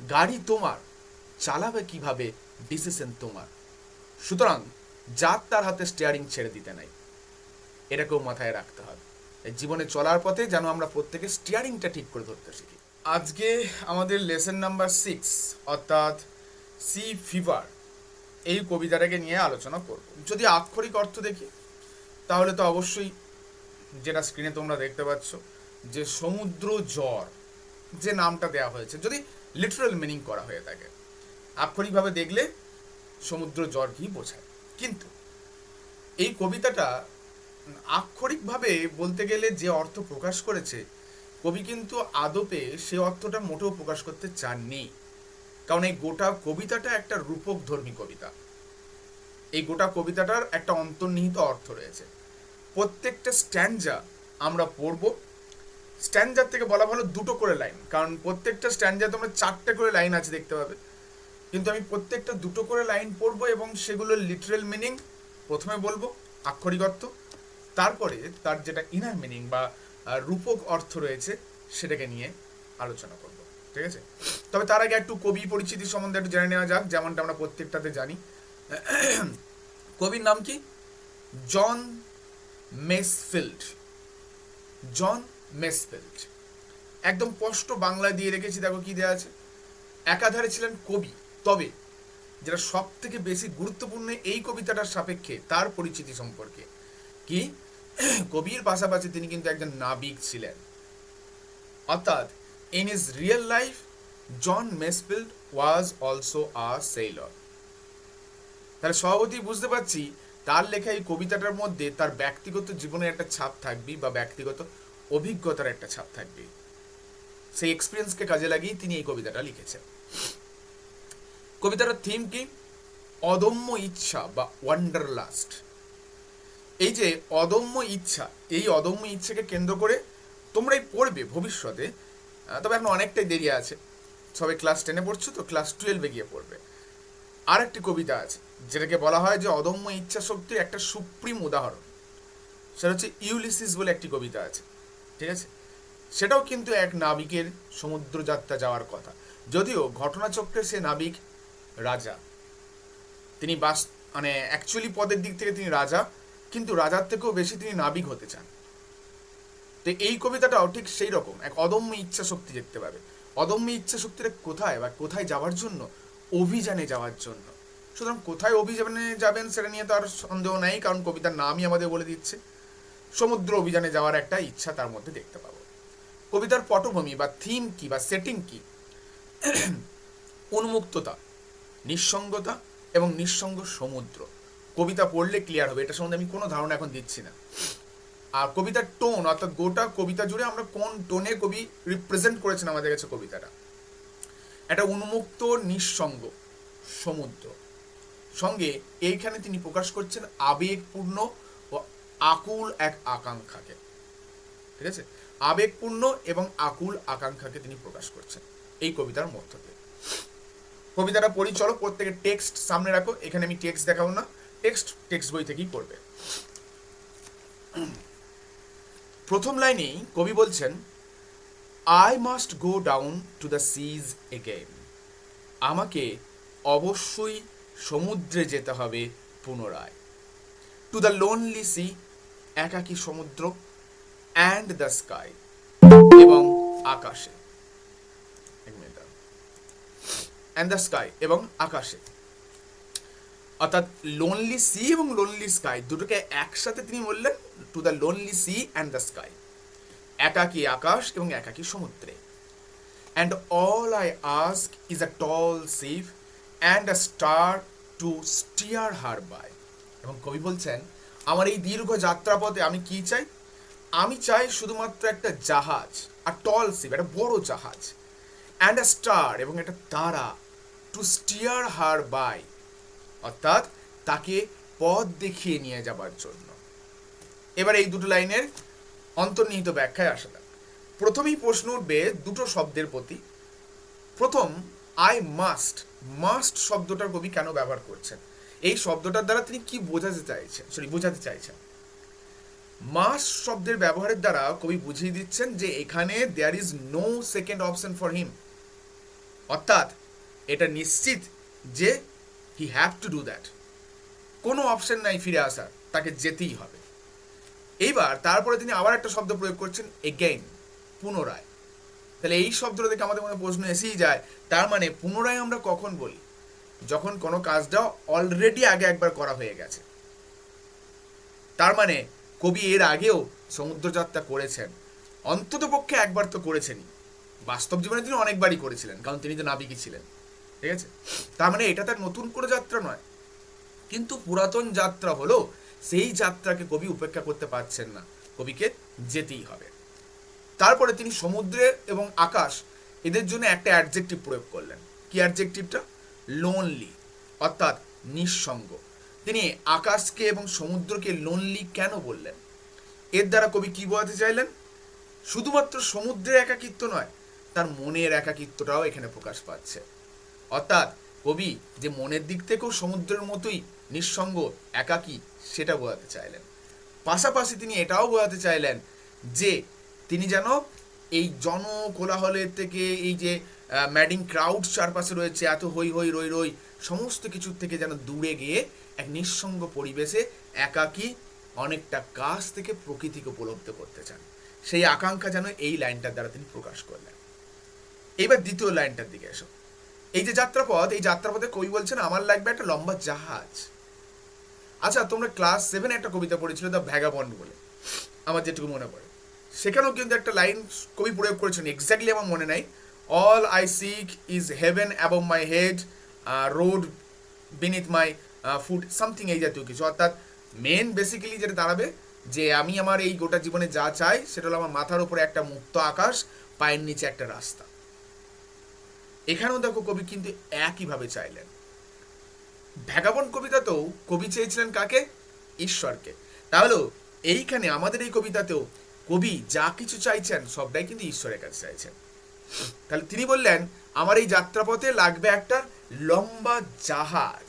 গাড়ি তোমার, চালাবে কিভাবে ডিসিশন তোমার। সুতরাং যার তার হাতে স্টিয়ারিং ছেড়ে দিতে নাই, এটাকেও মাথায় রাখতে হবে। এই জীবনে চলার পথে যেন আমরা প্রত্যেকে স্টিয়ারিংটা ঠিক করে ধরতে শিখি। আজকে আমাদের লেসন নাম্বার 6 অর্থাৎ সি ফিভার এই কবিতাটাকে নিয়ে আলোচনা করব। যদি আক্ষরিক অর্থ দেখি তাহলে তো অবশ্যই যেটা স্ক্রিনে তোমরা দেখতে পাচ্ছ যে সমুদ্র জ্বর যে নামটা দেওয়া হয়েছে, যদি লিটারাল মিনিং করা হয়ে থাকে, আক্ষরিকভাবে দেখলে সমুদ্র জ্বর কি বোঝায়। কিন্তু এই কবিতাটা আক্ষরিকভাবে বলতে গেলে যে অর্থ প্রকাশ করেছে, কবি কিন্তু আদপে সে অর্থটা মোটেও প্রকাশ করতে চাননি। কারণ এই গোটা কবিতাটা একটা রূপকধর্মী কবিতা। এই গোটা কবিতাটার একটা অন্তর্নিহিত অর্থ রয়েছে। প্রত্যেকটা স্ট্যান্ডজা আমরা পড়ব, স্ট্যান্ডজার থেকে বলা ভালো দুটো করে লাইন, কারণ প্রত্যেকটা স্ট্যান্ডজা তোমরা 4টে করে লাইন আছে দেখতে পাবে, কিন্তু আমি প্রত্যেকটা দুটো করে লাইন পড়বো এবং সেগুলোর লিটারাল মিনিং প্রথমে বলবো, আক্ষরিক অর্থ, তারপরে তার যেটা ইনার মিনিং বা রূপক অর্থ রয়েছে সেটাকে নিয়ে আলোচনা করব। ঠিক আছে, তবে তার আগে একটু কবি পরিচিতি সম্বন্ধে একটু জেনে নেওয়া যাক, যেমনটা আমরা প্রত্যেকটাতে জানি। কবির নাম কি? জন মেসফিল্ড। জন মেসফিল্ড, একদম স্পষ্ট বাংলায় দিয়ে রেখেছি, দেখো কি দেওয়া আছে। একাধারে ছিলেন কবি, তবে যেটা সব থেকে বেশি গুরুত্বপূর্ণ এই কবিতাটার সাপেক্ষে তার পরিচিতি সম্পর্কে কি, কবির পাশাপাশি তিনি কিন্তু একজন নাবিক ছিলেন। অর্থাৎ in his real life John Masefield was also a sailor. তাহলে স্বভাবতই বুঝতে পারছি তার লেখা এই কবিতাটার মধ্যে তার ব্যক্তিগত জীবনের একটা ছাপ থাকবে বা ব্যক্তিগত অভিজ্ঞতার একটা ছাপ থাকবে। সেই এক্সপিরিয়েন্সকে কাজে লাগিয়ে তিনি এই কবিতাটা লিখেছেন। কবিতাটার থিম কি? অদম্য ইচ্ছা বা ওয়ান্ডারলাস্ট। এই যে অদম্য ইচ্ছা, এই অদম্য ইচ্ছাকে কেন্দ্র করে তোমরাই পড়বে ভবিষ্যতে, তবে এখন অনেকটাই দেরি আছে, সবাই ক্লাস 10-এ পড়ছো তো, ক্লাস 12-এ গিয়ে পড়বে। আর একটি কবিতা আছে যেটাকে বলা হয় যে অদম্য ইচ্ছা শক্তির একটা সুপ্রিম উদাহরণ, সেটা হচ্ছে ইউলিসিস বলে একটি কবিতা আছে। ঠিক আছে, সেটাও কিন্তু এক নাবিকের সমুদ্রযাত্রা যাওয়ার কথা, যদিও ঘটনাচক্রে সে নাবিক রাজা। তিনি মানে অ্যাকচুয়ালি পদের দিক থেকে তিনি রাজা, কিন্তু রাজার থেকেও বেশি তিনি নাবিক হতে চান। তো এই কবিতাটাও ঠিক সেই রকম এক অদম্য ইচ্ছা শক্তি দেখতে পাবে। অদম্য ইচ্ছা শক্তিটা কোথায় বা কোথায় যাওয়ার জন্য? অভিযানে যাওয়ার জন্য। সুতরাং কোথায় অভিযানে যাবেন সেটা নিয়ে তো আর সন্দেহ নাই, কারণ কবিতার নামই আমাদের বলে দিচ্ছে। সমুদ্র অভিযানে যাওয়ার একটা ইচ্ছা তার মধ্যে দেখতে পাবো। কবিতার পটভূমি বা থিম কি বা সেটিং কি? উন্মুক্ততা, নিঃসঙ্গতা এবং নিঃসঙ্গ সমুদ্র। কবিতা পড়লে ক্লিয়ার হবে, এটা সম্বন্ধে আমি কোনো ধারণা এখন দিচ্ছি না। আর কবিতার টোন, অর্থাৎ গোটা কবিতা জুড়ে আমরা কোন টোনে কবি রিপ্রেজেন্ট করেছেন আমাদের কাছে কবিতাটা, একটা উন্মুক্ত নিঃসঙ্গ সমুদ্র, সঙ্গে এইখানে তিনি প্রকাশ করছেন আবেগপূর্ণ ও আকুল এক আকাঙ্ক্ষাকে। ঠিক আছে, আবেগপূর্ণ এবং আকুল আকাঙ্ক্ষাকে তিনি প্রকাশ করছেন এই কবিতার মধ্য দিয়ে। কবিতাটা পড়ি চলো, প্রত্যেকে টেক্সট সামনে রাখো, এখানে আমি টেক্সট দেখাবো না, টেক্সট বই থেকেই পড়বে। প্রথম লাইনেই কবি বলছেন, I must go down to the seas again. আমাকে অবশ্যই সমুদ্রে যেতে হবে পুনরায়। টু দ্য লোনলি সি, একাকী সমুদ্র, অ্যান্ড দ্য স্কাই, এবং আকাশে। অ্যান্ড দ্য স্কাই এবং আকাশে, অর্থাৎ লোনলি সি এবং লোনলি স্কাই দুটোকে একসাথে তিনি বললেন, to the lonely sea and the sky, একাকী আকাশ এবং একাকী সমুদ্রে। And all I ask is a tall ship and a star to steer her by. এবং কবি বলছেন, আমার এই দীর্ঘ যাত্রাপথে আমি কি চাই? আমি চাই শুধুমাত্র একটা জাহাজ, আর টল শিপ, একটা বড় জাহাজ, অ্যান্ড আ স্টার, এবং একটা তারা, টু স্টিয়ার হার বাই, অর্থাৎ তাকে পথ দেখিয়ে নিয়ে যাবার জন্য। এবার এই দুটো লাইনের অন্তর্নিহিত ব্যাখ্যায় আসা যাক। প্রথমেই প্রশ্ন উঠবে দুটো শব্দের প্রতি। প্রথম, আই মাস্ট। মাস্ট শব্দটার কবি কেন ব্যবহার করছেন? এই শব্দটার দ্বারা তিনি কি বোঝাতে চাইছেন? মাস্ট শব্দের ব্যবহারের দ্বারা কবি বুঝিয়ে দিচ্ছেন যে এখানে there is no second option for him, অর্থাৎ এটা নিশ্চিত যে he have to do that, কোনো অপশন নাই ফিরে আসার, তাকে যেতেই হবে। এইবার তারপরে তিনি আবার একটা শব্দ প্রয়োগ করছেন, এগেইন, পুনরায়। তাহলে এই শব্দটা দেখে আমাদের মনে প্রশ্ন এসেই যায়, তার মানে পুনরায় আমরা কখন বলি? যখন কোনো কাজটা অলরেডি আগে একবার করা হয়ে গেছে। তার মানে কবি এর আগেও সমুদ্রযাত্রা করেছেন, অন্তত পক্ষে একবার তো করেছেনই। বাস্তব জীবনে তিনি অনেকবারই করেছিলেন, কারণ তিনি তো নাবিকই ছিলেন, ঠিক আছে? তার মানে এটা তার নতুন কোনো যাত্রা নয়, কিন্তু পুরাতন যাত্রা হলো, সেই যাত্রাকে কবি উপেক্ষা করতে পারছেন না, কবিকে যেতেই হবে। তারপরে তিনি সমুদ্রে এবং আকাশ এদের জন্য একটা অ্যাডজেক্টিভ প্রয়োগ করলেন। কি অ্যাডজেক্টিভটা? লোনলি, অর্থাৎ নিঃসঙ্গ। তিনি আকাশকে এবং সমুদ্রকে লোনলি কেন বললেন? এর দ্বারা কবি কি বোঝাতে চাইলেন? শুধুমাত্র সমুদ্রের একাকিত্ব নয়, তার মনের একাকিত্বটাও এখানে প্রকাশ পাচ্ছে। অর্থাৎ কবি যে মনের দিক থেকেও সমুদ্রের মতোই নিঃসঙ্গ, একাকী, সেটা বোঝাতে চাইলেন। পাশাপাশি তিনি এটাও বোঝাতে চাইলেন যে তিনি যেন এই জনকোলাহলের থেকে, এই যে ম্যাডিং ক্রাউড চারপাশে রয়েছে, এত হই হই রই রই, সমস্ত কিছুর থেকে যেন দূরে গিয়ে এক নিঃসঙ্গ পরিবেশে একাকী অনেকটা কাছ থেকে প্রকৃতিকে উপলব্ধ করতে চান। সেই আকাঙ্ক্ষা যেন এই লাইনটার দ্বারা তিনি প্রকাশ করলেন। এইবার দ্বিতীয় লাইনটার দিকে এসো। এই যে যাত্রাপথ, এই যাত্রাপথে কবি বলছেন আমার লাগবে একটা লম্বা জাহাজ। আচ্ছা, তোমরা ক্লাস 7 একটা কবিতা পড়েছিল দ্য ভ্যাগাবন্ড বলে, আমার যেটুকু মনে পড়ে, সেখানেও কিন্তু একটা লাইন কবি প্রয়োগ করেছেন, এক্স্যাক্টলি আমার মনে নাই, all I seek is heaven above my head, road beneath my foot, something এই জাতীয় কিছু। অর্থাৎ মেন বেসিক্যালি যেটা দাঁড়াবে যে আমি আমার এই গোটা জীবনে যা চাই সেটা হলো আমার মাথার উপরে একটা মুক্ত আকাশ, পায়ের নিচে একটা রাস্তা। এখানেও দেখো কবি কিন্তু একইভাবে চাইলেন। ভ্যাগাবন্ড কবিতাতেও কবি চেয়েছিলেন কাকে? ঈশ্বরকে। তাহলে এইখানে আমাদের এই কবিতাতেও কবি যা কিছু চাইছেন সবটাই কিন্তু ঈশ্বরের কাছে চাইছেন। তাহলে তিনি বললেন আমার এই যাত্রাপথে লাগবে একটা লম্বা জাহাজ।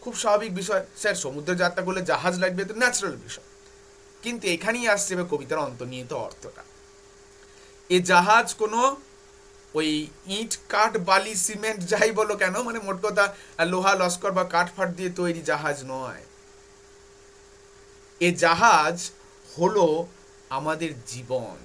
খুব স্বাভাবিক বিষয়, স্যার সমুদ্রে যাত্রা করলে জাহাজ লাগবে, তো ন্যাচারাল বিষয়। কিন্তু এখানেই আসছে কবিতার অন্তর্নিহিত অর্থটা। এ জাহাজ কোনো ওই ইট কাঠ বালি সিমেন্ট যাই বলো কেন, মানে মোট কথা লোহা লস্কর বা কাঠ ফাট দিয়ে তৈরি জাহাজ নয়। এ জাহাজ হলো আমাদের জীবন।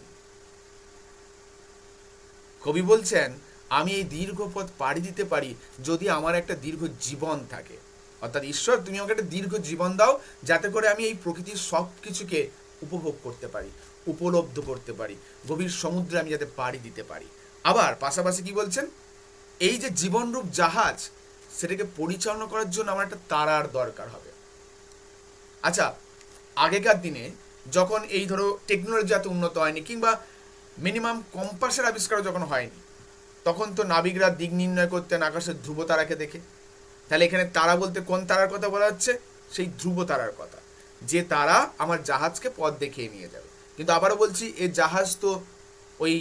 কবি বলছেন আমি এই দীর্ঘ পথ পাড়ি দিতে পারি যদি আমার একটা দীর্ঘ জীবন থাকে। অর্থাৎ ঈশ্বর তুমি আমাকে একটা দীর্ঘ জীবন দাও, যাতে করে আমি এই প্রকৃতির সব কিছুকে উপভোগ করতে পারি, উপলব্ধ করতে পারি, গভীর সমুদ্রে আমি যাতে পাড়ি দিতে পারি। আবার পাশাপাশি কি বলছেন, এই যে জীবনরূপ জাহাজ, সেটাকে পরিচালনা করার জন্য আমার একটা তারার দরকার হবে। আচ্ছা, আগেকার দিনে যখন এই ধরো টেকনোলজি এত উন্নত হয়নি, কিংবা মিনিমাম কম্পাসের আবিষ্কার যখন হয়নি, তখন তো নাবিকরা দিক নির্ণয় করতেন আকাশের ধ্রুব তারাকে দেখে। তাহলে এখানে তারা বলতে কোন তারার কথা বলা হচ্ছে? সেই ধ্রুব তারার কথা, যে তারা আমার জাহাজকে পথ দেখিয়ে নিয়ে যাবে। কিন্তু আবারও বলছি, এই জাহাজ তো ওই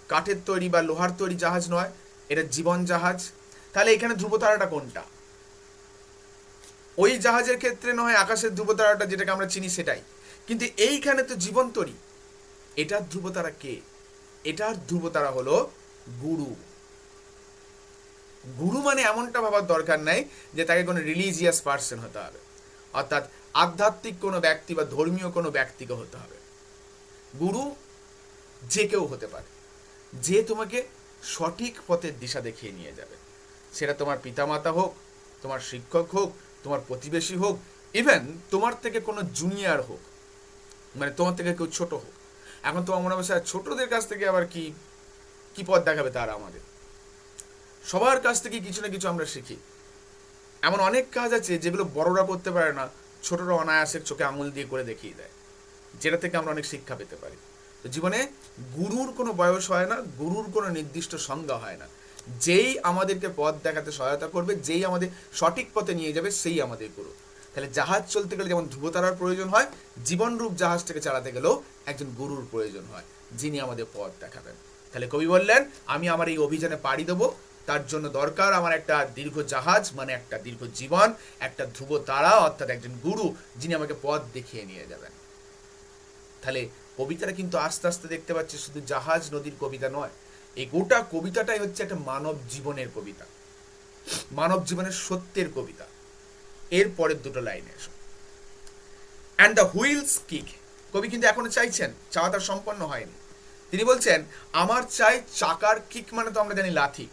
কাঠের তৈরি বা লোহার তৈরি জাহাজ নয়, এটা জীবন জাহাজ। তাহলে এখানে ধ্রুব তারাটা কোনটা? ওই জাহাজের ক্ষেত্রে নয় আকাশের ধ্রুব তারাটা যেটাকে আমরা চিনি সেটাই, কিন্তু এইখানে তো জীবন তৈরি। এটার ধ্রুব তারা কে? এটার ধ্রুব তারা হলো গুরু। গুরু মানে এমনটা ভাবার দরকার নাই যে তাকে কোনো রিলিজিয়াস পার্সন হতে হবে, অর্থাৎ আধ্যাত্মিক কোনো ব্যক্তি বা ধর্মীয় কোনো ব্যক্তিকে হতে হবে। গুরু যে কেউ হতে পারে, যে তোমাকে সঠিক পথের দিশা দেখিয়ে নিয়ে যাবে। সেটা তোমার পিতামাতা হোক, তোমার শিক্ষক হোক, তোমার প্রতিবেশী হোক, ইভেন তোমার থেকে কোনো জুনিয়র হোক, মানে তোমার থেকে কেউ ছোট হোক। এখন তোমার মনে হবে ছোটদের কাছ থেকে আবার কি কি পথ দেখাবে তারা আমাদের? সবার কাছ থেকে কিছু না কিছু আমরা শিখি। এমন অনেক কাজ আছে যেগুলো বড়রা করতে পারে না, ছোটরা অনায়াসে চোখে আঙুল দিয়ে করে দেখিয়ে দেয়, যেটা থেকে আমরা অনেক শিক্ষা পেতে পারি। তো জীবনে গুরুর কোনো বয়স হয় না, গুরুর কোনো নির্দিষ্ট সংজ্ঞা হয় না। যেই আমাদেরকে পথ দেখাতে সহায়তা করবে, যেই আমাদের সঠিক পথে নিয়ে যাবে, সেই আমাদের গুরু। তাহলে জাহাজ চলতে গেলে যেমন ধ্রুবতারার প্রয়োজন হয়, জীবনরূপ জাহাজটাকে চালাতে গেলেও একজন গুরুর প্রয়োজন হয়, যিনি আমাদের পথ দেখাবেন। তাহলে কবি বললেন আমি আমার এই অভিযানে পাড়ি দেবো, তার জন্য দরকার আমার একটা দীর্ঘ জাহাজ, মানে একটা দীর্ঘ জীবন, একটা ধ্রুব তারা, অর্থাৎ একজন গুরু, যিনি আমাকে পথ দেখিয়ে নিয়ে যাবেন। তাহলে কবিতাটা কিন্তু আস্তে আস্তে দেখতে পাচ্ছি শুধু জাহাজ নদীর কবিতা নয়, এই গোটা কবিতাটাই হচ্ছে একটা মানব জীবনের কবিতা, মানব জীবনের সত্যের কবিতা। এর পরের দুটো লাইনে এসো। অ্যান্ড দ্য হুইলস কিক, কবি কিন্তু এখনো চাইছেন, চাওয়া তার সম্পন্ন হয়নি। তিনি বলছেন আমার চাই চাকার কিক, মানে তো আমরা জানি লাথি,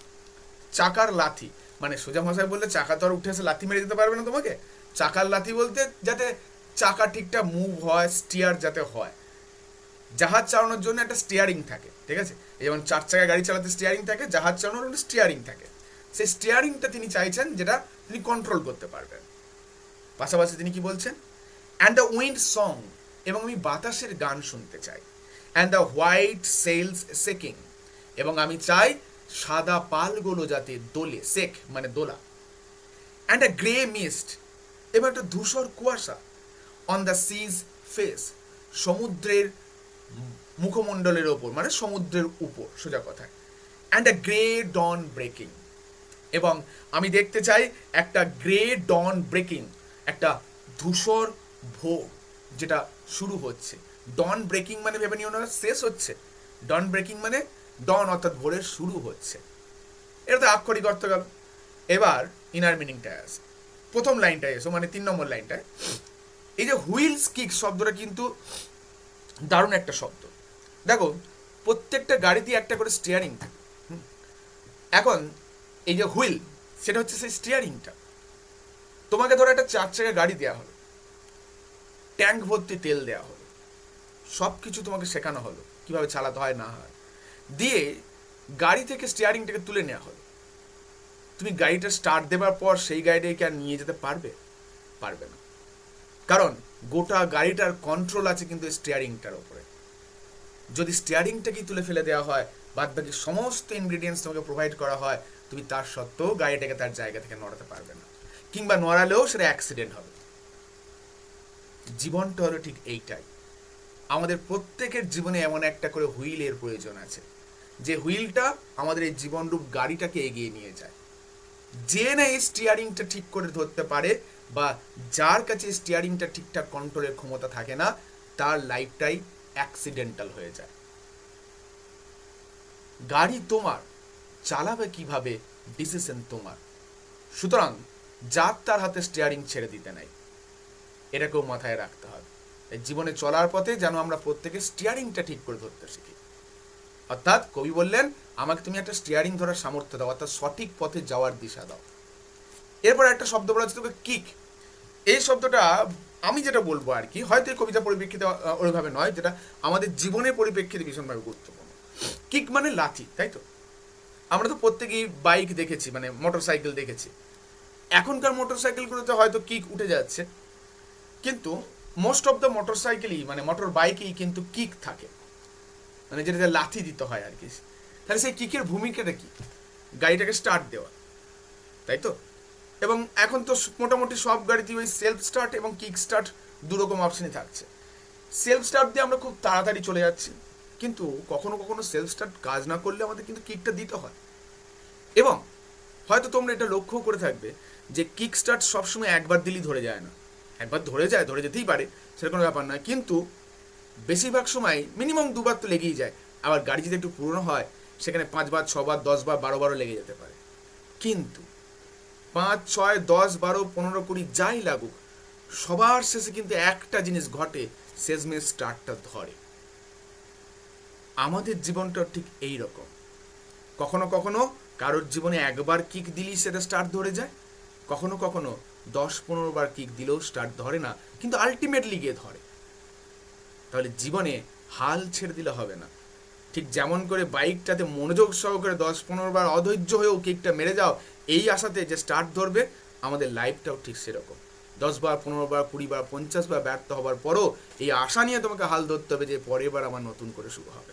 চাকার লাথি, মানে সোজা ভাষায় বললে চাকা তো আর উঠে এসে লাথি মেরে দিতে পারবে না তোমাকে। চাকার লাথি বলতে যাতে চাকা ঠিকঠাক মুভ হয়, স্টিয়ার যাতে হয়। জাহাজ চালানোর জন্য একটা স্টিয়ারিং থাকে, ঠিক আছে, যেমন 4 চাকা গাড়ি চালাতে স্টিয়ারিং থাকে, জাহাজ চালানোর একটা স্টিয়ারিং থাকে। সেই স্টিয়ারিংটা তিনি চাইছেন যেটা তিনি কন্ট্রোল করতে পারবেন। পাশাপাশি তিনি কি বলছেন, অ্যান্ড দ্য উইন্ড সং, এবং আমি বাতাসের গান শুনতে চাই। And the white sails shaking, এবং আমি চাই সাদা পালগুলো যাতে দোলে, সেক মানে দোলা। অ্যান্ড আ গ্রে মিস্ট, এবং একটা ধূসর কুয়াশা। অন দ্য সিজ ফেস, সমুদ্রের মুখমণ্ডলের ওপর, মানে সমুদ্রের উপর সোজা কথায়। And a grey dawn breaking, এবং আমি দেখতে চাই একটা গ্রে ডন ব্রেকিং, একটা ধূসর ভোর যেটা শুরু হচ্ছে। ডন ব্রেকিং মানে ভেবে নিও না শেষ হচ্ছে, ডন ব্রেকিং মানে ডন অর্থাৎ ভোরের শুরু হচ্ছে। এটা তো আক্ষরিক অর্থ গেল। এবার ইনার মিনিংটায় আসে, প্রথম লাইনটায় এসো, মানে 3 নম্বর লাইনটায়। এই যে হুইলস কিক শব্দটা কিন্তু দারুণ একটা শব্দ। দেখো প্রত্যেকটা গাড়িতে একটা করে স্টিয়ারিং থাকে। এখন এই যে হুইল, সেটা হচ্ছে সেই স্টিয়ারিংটা। তোমাকে ধরো একটা 4 চাকা গাড়ি দেওয়া হলো, ট্যাঙ্ক ভর্তি তেল দেওয়া হলো, সব কিছু তোমাকে শেখানো হলো কিভাবে চালাতে হয় না হয়, দিয়ে গাড়ি থেকে স্টিয়ারিংটাকে তুলে নেওয়া হলো। তুমি গাড়িটা স্টার্ট দেওয়ার পর সেই গাড়িটাকে আর নিয়ে যেতে পারবে? পারবে না, কারণ গোটা গাড়িটার কন্ট্রোল আছে কিন্তু স্টিয়ারিংটার উপরে। যদি স্টিয়ারিংটাকেই তুলে ফেলে দেওয়া হয়, বাদ বাকি সমস্ত ইনগ্রিডিয়েন্টস তোমাকে প্রোভাইড করা হয়, তুমি তার সত্ত্বেও গাড়িটাকে তার জায়গা থেকে নড়াতে পারবে না, কিংবা নড়ালেও সেটা অ্যাক্সিডেন্ট হবে। জীবনটা হলো ঠিক এইটাই। আমাদের প্রত্যেকের জীবনে এমন একটা করে হুইলের প্রয়োজন আছে, যে হুইলটা আমাদের এই জীবনরূপ গাড়িটাকে এগিয়ে নিয়ে যায়। যে না এই স্টিয়ারিংটা ঠিক করে ধরতে পারে, বা যার কাছে স্টিয়ারিংটা ঠিকঠাক কন্ট্রোলের ক্ষমতা থাকে না, তার লাইফটাই অ্যাক্সিডেন্টাল হয়ে যায়। গাড়ি তোমার, চালাবে কিভাবে ডিসিশন তোমার। সুতরাং যার তার হাতে স্টিয়ারিং ছেড়ে দিতে নাই, এটাকেও মাথায় রাখতে হবে। জীবনে চলার পথে যেন আমরা প্রত্যেকে স্টিয়ারিংটা ঠিক করে ধরতে শিখি। অর্থাৎ কবি বললেন আমাকে তুমি একটা স্টিয়ারিং ধরার সামর্থ্য দাও, অর্থাৎ সঠিক পথে যাওয়ার দিশা দাও। এরপর একটা শব্দ বলা হচ্ছে তোকে কিক। এই শব্দটা আমি যেটা বলবো আর কি, হয়তো এই কবিতা পরিপ্রেক্ষিতে ওইভাবে নয়, যেটা আমাদের জীবনের পরিপ্রেক্ষিতে ভীষণভাবে গুরুত্বপূর্ণ। কিক মানে লাথি, তাই তো? আমরা তো প্রত্যেকেই বাইক দেখেছি, মানে মোটর সাইকেল দেখেছি। এখনকার মোটর সাইকেলগুলোতে হয়তো কিক উঠে যাচ্ছে, কিন্তু মোস্ট অফ দ্য মোটর সাইকেলই, মানে মোটর বাইকেই কিন্তু কিক থাকে, মানে যেটা লাথি দিতে হয় আর কি। তাহলে সেই কিকের ভূমিকাটা কি? গাড়িটাকে স্টার্ট দেওয়া, তাই তো? এবং এখন তো মোটামুটি সব গাড়িতেই ওই সেলফ স্টার্ট এবং কিক স্টার্ট দুরকম অপশনই থাকছে। সেলফ স্টার্ট দিয়ে আমরা খুব তাড়াতাড়ি চলে যাচ্ছি, কিন্তু কখনো কখনো সেলফ স্টার্ট কাজ না করলে আমাদের কিন্তু কিকটা দিতে হয়। এবং হয়তো তোমরা এটা লক্ষ্য করে থাকবে যে কিক স্টার্ট সবসময় একবার দিলেই ধরে যায় না। একবার ধরে যায়, ধরে যেতেই পারে, সেটা কোনো ব্যাপার নয়, কিন্তু বেশিরভাগ সময় মিনিমাম 2 বার তো লেগেই যায়। আবার গাড়ি যদি একটু পুরনো হয়, সেখানে 5 বার, 6 বার, 10 বার, 12 বারও লেগে যেতে পারে। কিন্তু 5, 6, 10, 12, 15, 20 যাই লাগুক, সবার শেষে কিন্তু একটা জিনিস ঘটে, শেষমেশ স্টার্টটা ধরে। আমাদের জীবনটা ঠিক এই রকম। কখনো কখনো কারোর জীবনে একবার কিক দিলেই সেটা স্টার্ট ধরে যায়, কখনো কখনো 10-15 বার কিক দিলেও স্টার্ট ধরে না, কিন্তু আলটিমেটলি গিয়ে ধরে। তাহলে জীবনে হাল ছেড়ে দিলে হবে না। ঠিক যেমন করে বাইকটাতে মনোযোগ সহকারে 10-15 বার অধৈর্য হয়েও কিকটা মেরে যাও এই আশাতে যে স্টার্ট ধরবে, আমাদের লাইফটাও ঠিক সেরকম। 10 বার, 15 বার, 20 বার, 50 বার ব্যর্থ হবার পরও এই আশা নিয়ে তোমাকে হাল ধরতে হবে যে পরের বার আমার নতুন করে শুরু হবে।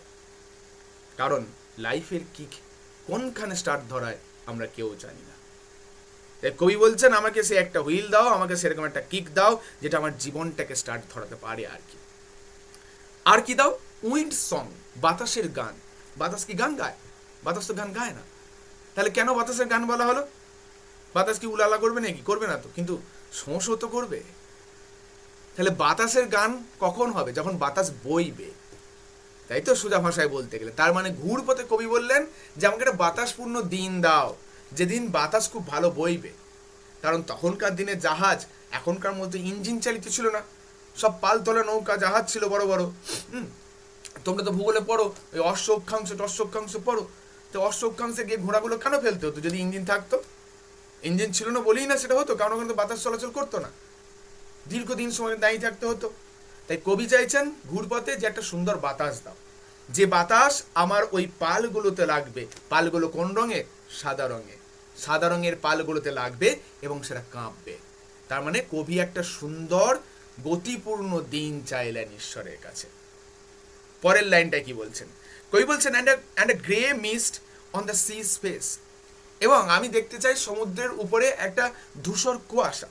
কারণ লাইফের কিক কোনখানে স্টার্ট ধরায় আমরা কেউ জানি না। কবি বলছেন আমাকে সে একটা হুইল দাও, আমাকে সেরকম একটা কিক দাও যেটা আমার জীবনটাকে স্টার্ট ধরাতে পারে। আর কি আর কি দাও? উইন্ড সং, বাতাসের গান। বাতাস কি গান গায়? বাতাস তো গান গায় না। তাহলে কেন বাতাসের গান বলা হলো? বাতাস কি উলালা করবে নাকি? করবে না তো, কিন্তু শোঁ তো করবে। তাহলে বাতাসের গান কখন হবে? যখন বাতাস বইবে। তাই তো সোজা ভাষায় বলতে গেলে। তার মানে ঘুরপথে কবি বললেন যে আমাকে একটা বাতাসপূর্ণ দিন দাও, যেদিন বাতাস খুব ভালো বইবে। কারণ তখনকার দিনে জাহাজ এখনকার মধ্যে ইঞ্জিন চালিত ছিল না, সব পালতোলা নৌকা জাহাজ ছিল বড় বড়। তোমরা তো ভূগোলে পড়ো, ওই অশ্ব অক্ষাংশ টশ্ব অক্ষাংশ পড়ো। তো অশ্ব অক্ষাংশে গিয়ে ঘোড়াগুলো কেন ফেলতে হতো? যদি ইঞ্জিন থাকতো। ইঞ্জিন ছিল না বলেই না সেটা হতো, কারণ ওখানে তো বাতাস চলাচল করতো না, দীর্ঘদিন সময় দাঁড়িয়ে থাকতে হতো। তাই কবি চাইছেন ঘুরপথে যে একটা সুন্দর বাতাস দাও, যে বাতাস আমার ওই পালগুলোতে লাগবে। পালগুলো কোন রঙে? সাদা রঙে। সাদা রঙের পালগুলোতে লাগবে এবং সেটা কাঁপবে। তার মানে কবি একটা সুন্দর গতিপূর্ণ দিন চাইলেন ঈশ্বরের কাছে। পরের লাইনটা কি বলছেন? কবি বলছেন and a grey mist on the sea space, এবং আমি দেখতে চাই সমুদ্রের উপরে একটা ধূসর কুয়াশা।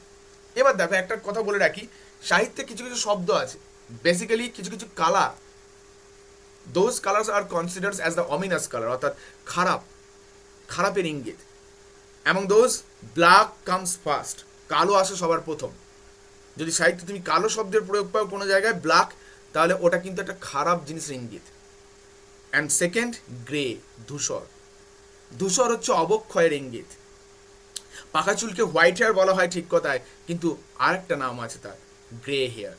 এবার দেখো, একটা কথা বলে রাখি, সাহিত্যে কিছু কিছু শব্দ আছে, বেসিক্যালি কিছু কিছু colour, those colours are considers as the ominous colour, অর্থাৎ খারাপের ইঙ্গিত। এবং দোজ ব্ল্যাক কামস ফার্স্ট, কালো আসে সবার প্রথম। যদি সাহিত্যে তুমি কালো শব্দের প্রয়োগ পাও কোনো জায়গায়, ব্ল্যাক, তাহলে ওটা কিন্তু একটা খারাপ জিনিসের ইঙ্গিত। অ্যান্ড সেকেন্ড গ্রে, ধূসর। ধূসর হচ্ছে অবক্ষয়ের ইঙ্গিত। পাকা চুলকে হোয়াইট হেয়ার বলা হয় ঠিক কথায়, কিন্তু আরেকটা নাম আছে তার, গ্রে হেয়ার।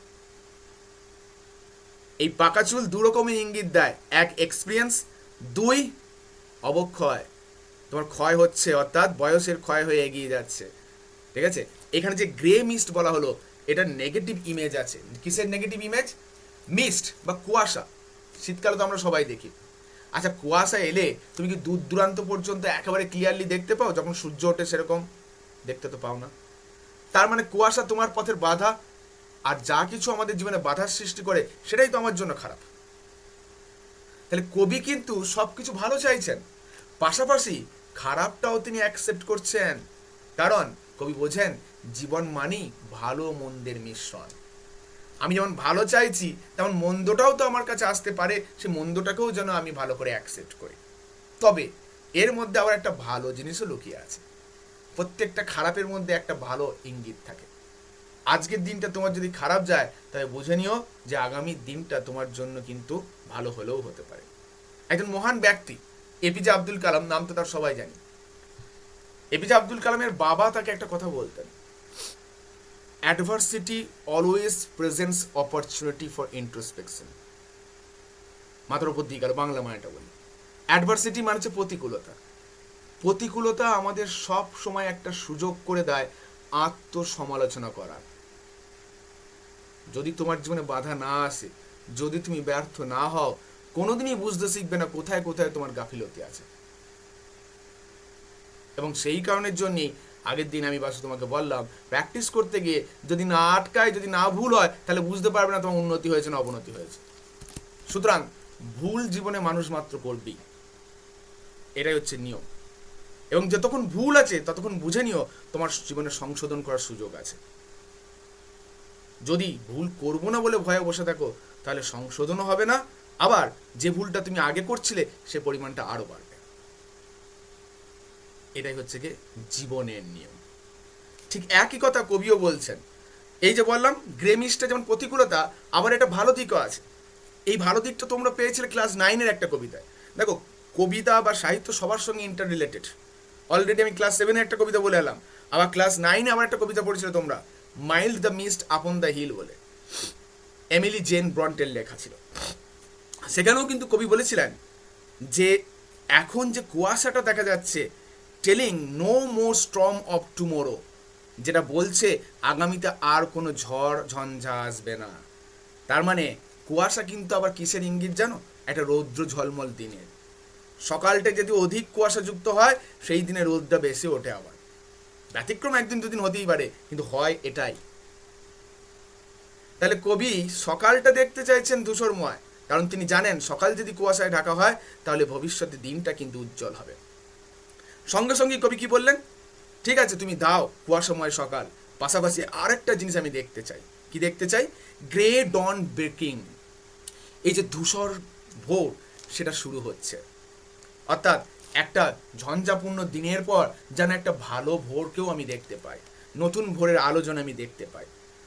এই পাকা চুল দু রকমের ইঙ্গিত দেয়, এক এক্সপিরিয়েন্স, দুই অবক্ষয়। তোমার ক্ষয় হচ্ছে, অর্থাৎ বয়সের ক্ষয় হয়ে এগিয়ে যাচ্ছে। ঠিক আছে, এখানে যে গ্রে মিস্ট বলা হলো, এটা নেগেটিভ ইমেজ আছে। কিসের নেগেটিভ ইমেজ? মিস্ট বা কুয়াশা। শীতকালে তো আমরা সবাই দেখি। আচ্ছা, কুয়াশা এলে তুমি কি দূর দূরান্ত পর্যন্ত একেবারে ক্লিয়ারলি দেখতে পাও? যখন সূর্য ওঠে সেরকম দেখতে তো পাও না। তার মানে কুয়াশা তোমার পথের বাধা, আর যা কিছু আমাদের জীবনে বাধার সৃষ্টি করে সেটাই তো আমার জন্য খারাপ। তাহলে কবি কিন্তু সবকিছু ভালো চাইছেন, পাশাপাশি খারাপটাও তিনি অ্যাকসেপ্ট করছেন। কারণ কবি বোঝেন জীবন মানেই ভালো মন্দের মিশ্রণ। আমি যেমন ভালো চাইছি, তেমন মন্দটাও তো আমার কাছে আসতে পারে, সে মন্দটাকেও যেন আমি ভালো করে অ্যাকসেপ্ট করি। তবে এর মধ্যে আবার একটা ভালো জিনিসও লুকিয়ে আছে। প্রত্যেকটা খারাপের মধ্যে একটা ভালো ইঙ্গিত থাকে। আজকের দিনটা তোমার যদি খারাপ যায়, তবে বুঝে নিও যে আগামী দিনটা তোমার জন্য কিন্তু ভালো হলেও হতে পারে। একজন মহান ব্যক্তি এপিজে আব্দুল কালাম, নাম তো তার সবাই জানি। এপিজে আব্দুল কালামের বাবা তাকে একটা কথা বলতেন, adversity always presents opportunity for introspection. মাথার উপর দিয়ে গেল, বাংলা মানেটা বলি। অ্যাডভার্সিটি মানে হচ্ছে প্রতিকূলতা। প্রতিকূলতা আমাদের সব সময় একটা সুযোগ করে দেয় আত্মসমালোচনা করার। যদি তোমার জীবনে বাধা না আসে, যদি তুমি ব্যর্থ না হও, কোনোদিনই বুঝতে শিখবে না কোথায় কোথায় তোমার গাফিলতি আছে। এবং সেই কারণের জন্যই আগের দিন আমি বাসু তোমাকে বললাম, প্র্যাকটিস করতে গিয়ে যদি না আটকায়, যদি না ভুল হয়, তাহলে বুঝতে পারবে না তোমার উন্নতি হয়েছে না অবনতি হয়েছে। সুতরাং ভুল জীবনে মানুষ মাত্র করবেই, এটাই হচ্ছে নিয়ম। এবং যতক্ষণ ভুল আছে ততক্ষণ বুঝে নিও তোমার জীবনে সংশোধন করার সুযোগ আছে। যদি ভুল করবো না বলে ভয়ে বসে থাকো, তাহলে সংশোধনও হবে না, আবার যে ভুলটা তুমি আগে করছিলে সে পরিমাণটা আরো বাড়বে। এটাই হচ্ছে কি জীবনের নিয়ম। ঠিক একই কথা কবিও বলছেন। এই যে বললাম গ্রেমিসটা যেমন প্রতিকূলতা, আবার এটা ভালো দিকও আছে। এই ভালো দিকটা তোমরা পেয়েছিলে ক্লাস 9-এর একটা কবিতায়। দেখো, কবিতা বা সাহিত্য সবার সঙ্গে ইন্টার রিলেটেড। অলরেডি আমি ক্লাস 7-এ একটা কবিতা বলে এলাম, আবার ক্লাস 9-এ আবার একটা কবিতা পড়েছিলে তোমরা, mild the mist upon the hill বলে, এমিলি জেন ব্রন্টের লেখা ছিল। সেখানেও কিন্তু কবি বলেছিলেন যে এখন যে কুয়াশাটা দেখা যাচ্ছে, telling no more storm of tomorrow, যেটা বলছে আগামীতে আর কোনো ঝড় ঝঞ্ঝা আসবে না। তার মানে কুয়াশা কিন্তু আবার কিসের ইঙ্গিত জানো? একটা রৌদ্র ঝলমল দিনের। সকালটা যদি অধিক কুয়াশাযুক্ত হয়, সেই দিনে রোদটা বেশি ওঠে। আবার ব্যতিক্রম একদিন দুদিন হতেই পারে, কিন্তু হয় এটাই। তাহলে কবি সকালটা দেখতে চাইছেন ধূসরময়, কারণ তিনি জানেন সকাল যদি কুয়াশায় ঢাকা হয়, তাহলে ভবিষ্যতে দিনটা কিন্তু উজ্জ্বল হবে। সঙ্গে সঙ্গে কবি কি বললেন? ঠিক আছে, তুমি দাও কুয়াশাময় সকাল, পাশাপাশি আরেকটা জিনিস আমি দেখতে চাই। কি দেখতে চাই? Grey dawn breaking. এই যে ধূসর ভোর, সেটা শুরু হচ্ছে। অর্থাৎ একটা ঝঞ্ঝাপূর্ণ দিনের পর যেন একটা ভালো ভোরকেও আমি দেখতে পাই, নতুন ভোরের আলো যেন আমি দেখতে পাই।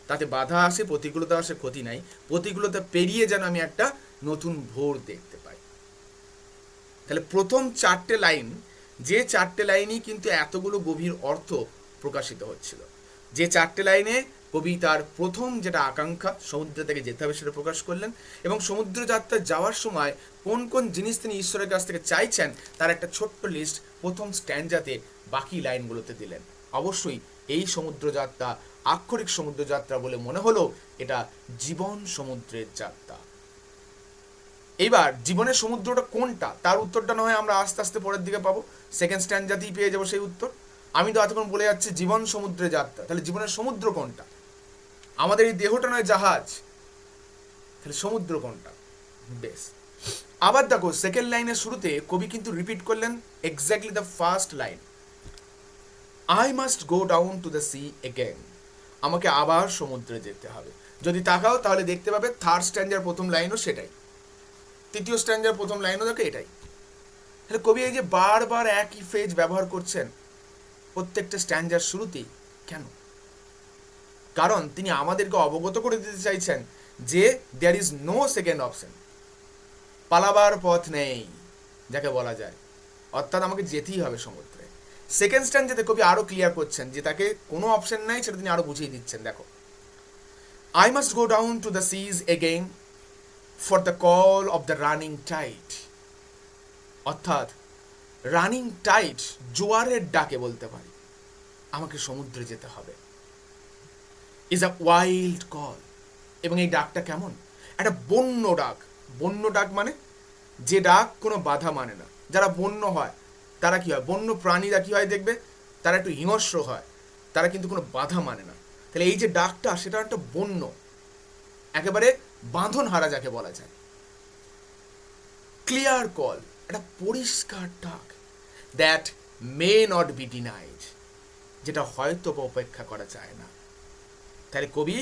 তাতে বাধা আসে, প্রতিকূলতা আসে, ক্ষতি নাই, প্রতিকূলতা পেরিয়ে যেন আমি একটা নতুন ভোর দেখতে পাই। তাহলে প্রথম 4টে লাইন, যে 4টে লাইনই কিন্তু এতগুলো গভীর অর্থ প্রকাশিত হচ্ছিল। যে 4টে লাইনে কবি তার প্রথম যেটা আকাঙ্ক্ষা, সমুদ্র থেকে যেতে হবে, সেটা প্রকাশ করলেন, এবং সমুদ্র যাত্রা যাওয়ার সময় কোন কোন জিনিস তিনি ঈশ্বরের কাছ থেকে চাইছেন তার একটা ছোট্ট লিস্ট প্রথম স্ট্যান্ডাতে বাকি লাইনগুলোতে দিলেন। অবশ্যই এই সমুদ্রযাত্রা আক্ষরিক সমুদ্রযাত্রা বলে মনে হলো, এটা জীবন সমুদ্রের যাত্রা। এইবার জীবনের সমুদ্রটা কোনটা, তার উত্তরটা না হয় আমরা আস্তে আস্তে পরের দিকে পাবো, সেকেন্ড স্ট্যান্ডাতেই পেয়ে যাবো সেই উত্তর। আমি তো এতক্ষণ বলে যাচ্ছি জীবন সমুদ্রে যাত্রা, তাহলে জীবনের সমুদ্র কোনটা? আমাদের এই দেহটা নয় জাহাজ, তাহলে সমুদ্র কোনটা? বেশ, আবার দেখো সেকেন্ড লাইনের শুরুতে কবি কিন্তু রিপিট করলেন exactly the first line, I must go down to the sea again. আমাকে আবার সমুদ্রে যেতে হবে। যদি তাকাও তাহলে দেখতে পাবে থার্ড স্ট্যান্ডার প্রথম লাইনও সেটাই, তৃতীয় স্ট্যান্ডার প্রথম লাইনও দেখো এটাই। তাহলে কবি এই যে বারবার একই ফ্রেজ ব্যবহার করছেন প্রত্যেকটা স্ট্যান্ডার শুরুতেই, কেন? কারণ তিনি আমাদেরকে অবগত করে দিতে চাইছেন যে there is no second option, পালাবার পথ নেই যাকে বলা যায়, অর্থাৎ আমাকে যেতেই হবে সমুদ্রে। সেকেন্ড স্ট্যান্ডাতে কবি আরো ক্লিয়ার করছেন যে তাকে কোনো অপশন নাই, সেটা তিনি আরো বুঝিয়ে দিচ্ছেন। দেখো, I must go down to the seas again for the call of the running tide. অর্থাৎ রানিং টাইড, জোয়ারের ডাকে বলতে পারি আমাকে সমুদ্রে যেতে হবে। ইজ আ ওয়াইল্ড কল, এবং এই ডাকটা কেমন? একটা বন্য ডাক। বন্য ডাক মানে যে ডাক কোনো বাধা মানে না। যারা বন্য হয় তারা কি হয়? বন্য প্রাণীরা কি হয় দেখবে, তারা একটু হিংস্র হয়, তারা কিন্তু কোনো বাধা মানে না। তাহলে এই যে ডাকটা, সেটা একটা বন্য, একেবারে বাঁধন হারা যাকে বলা যায়। ক্লিয়ার কল, একটা পরিষ্কার ডাক, that may not be denied, যেটা হয়তো উপেক্ষা করা যায় না। তাহলে কবি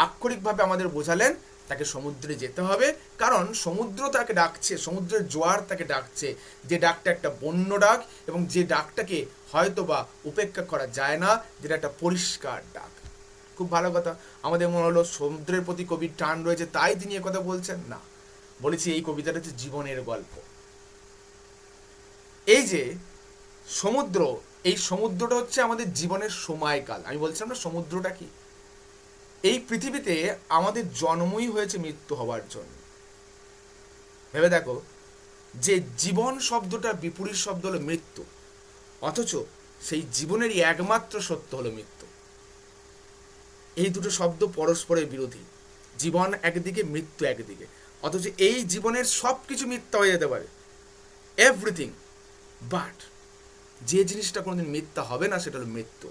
আক্ষরিকভাবে আমাদের বোঝালেন তাকে সমুদ্রে যেতে হবে, কারণ সমুদ্র তাকে ডাকছে, সমুদ্রের জোয়ার তাকে ডাকছে, যে ডাকটা একটা বন্য ডাক, এবং যে ডাকটাকে হয়তো বা উপেক্ষা করা যায় না, যেটা একটা পরিষ্কার ডাক। খুব ভালো কথা। আমাদের মনে হলো সমুদ্রের প্রতি কবির টান রয়েছে তাই তিনি কথা বলছেন, না। বলেছি এই কবিতাটা হচ্ছে জীবনের গল্প। এই যে সমুদ্র, এই সমুদ্রটা হচ্ছে আমাদের জীবনের সময়কাল। আমি বলছিলাম না সমুদ্রটা কি, এই পৃথিবীতে আমাদের জন্মই হয়েছে মৃত্যু হওয়ার জন্য। ভেবে দেখো যে জীবন শব্দটার বিপরীত শব্দ হলো মৃত্যু, অথচ সেই জীবনেরই একমাত্র সত্য হলো মৃত্যু। এই দুটো শব্দ পরস্পরের বিরোধী, জীবন একদিকে, মৃত্যু একদিকে, অথচ এই জীবনের সব কিছু মিথ্যা হয়ে যেতে পারে, এভরিথিং, বাট যে জিনিসটা কোনোদিন মিথ্যা হবে না সেটা হলো মৃত্যু।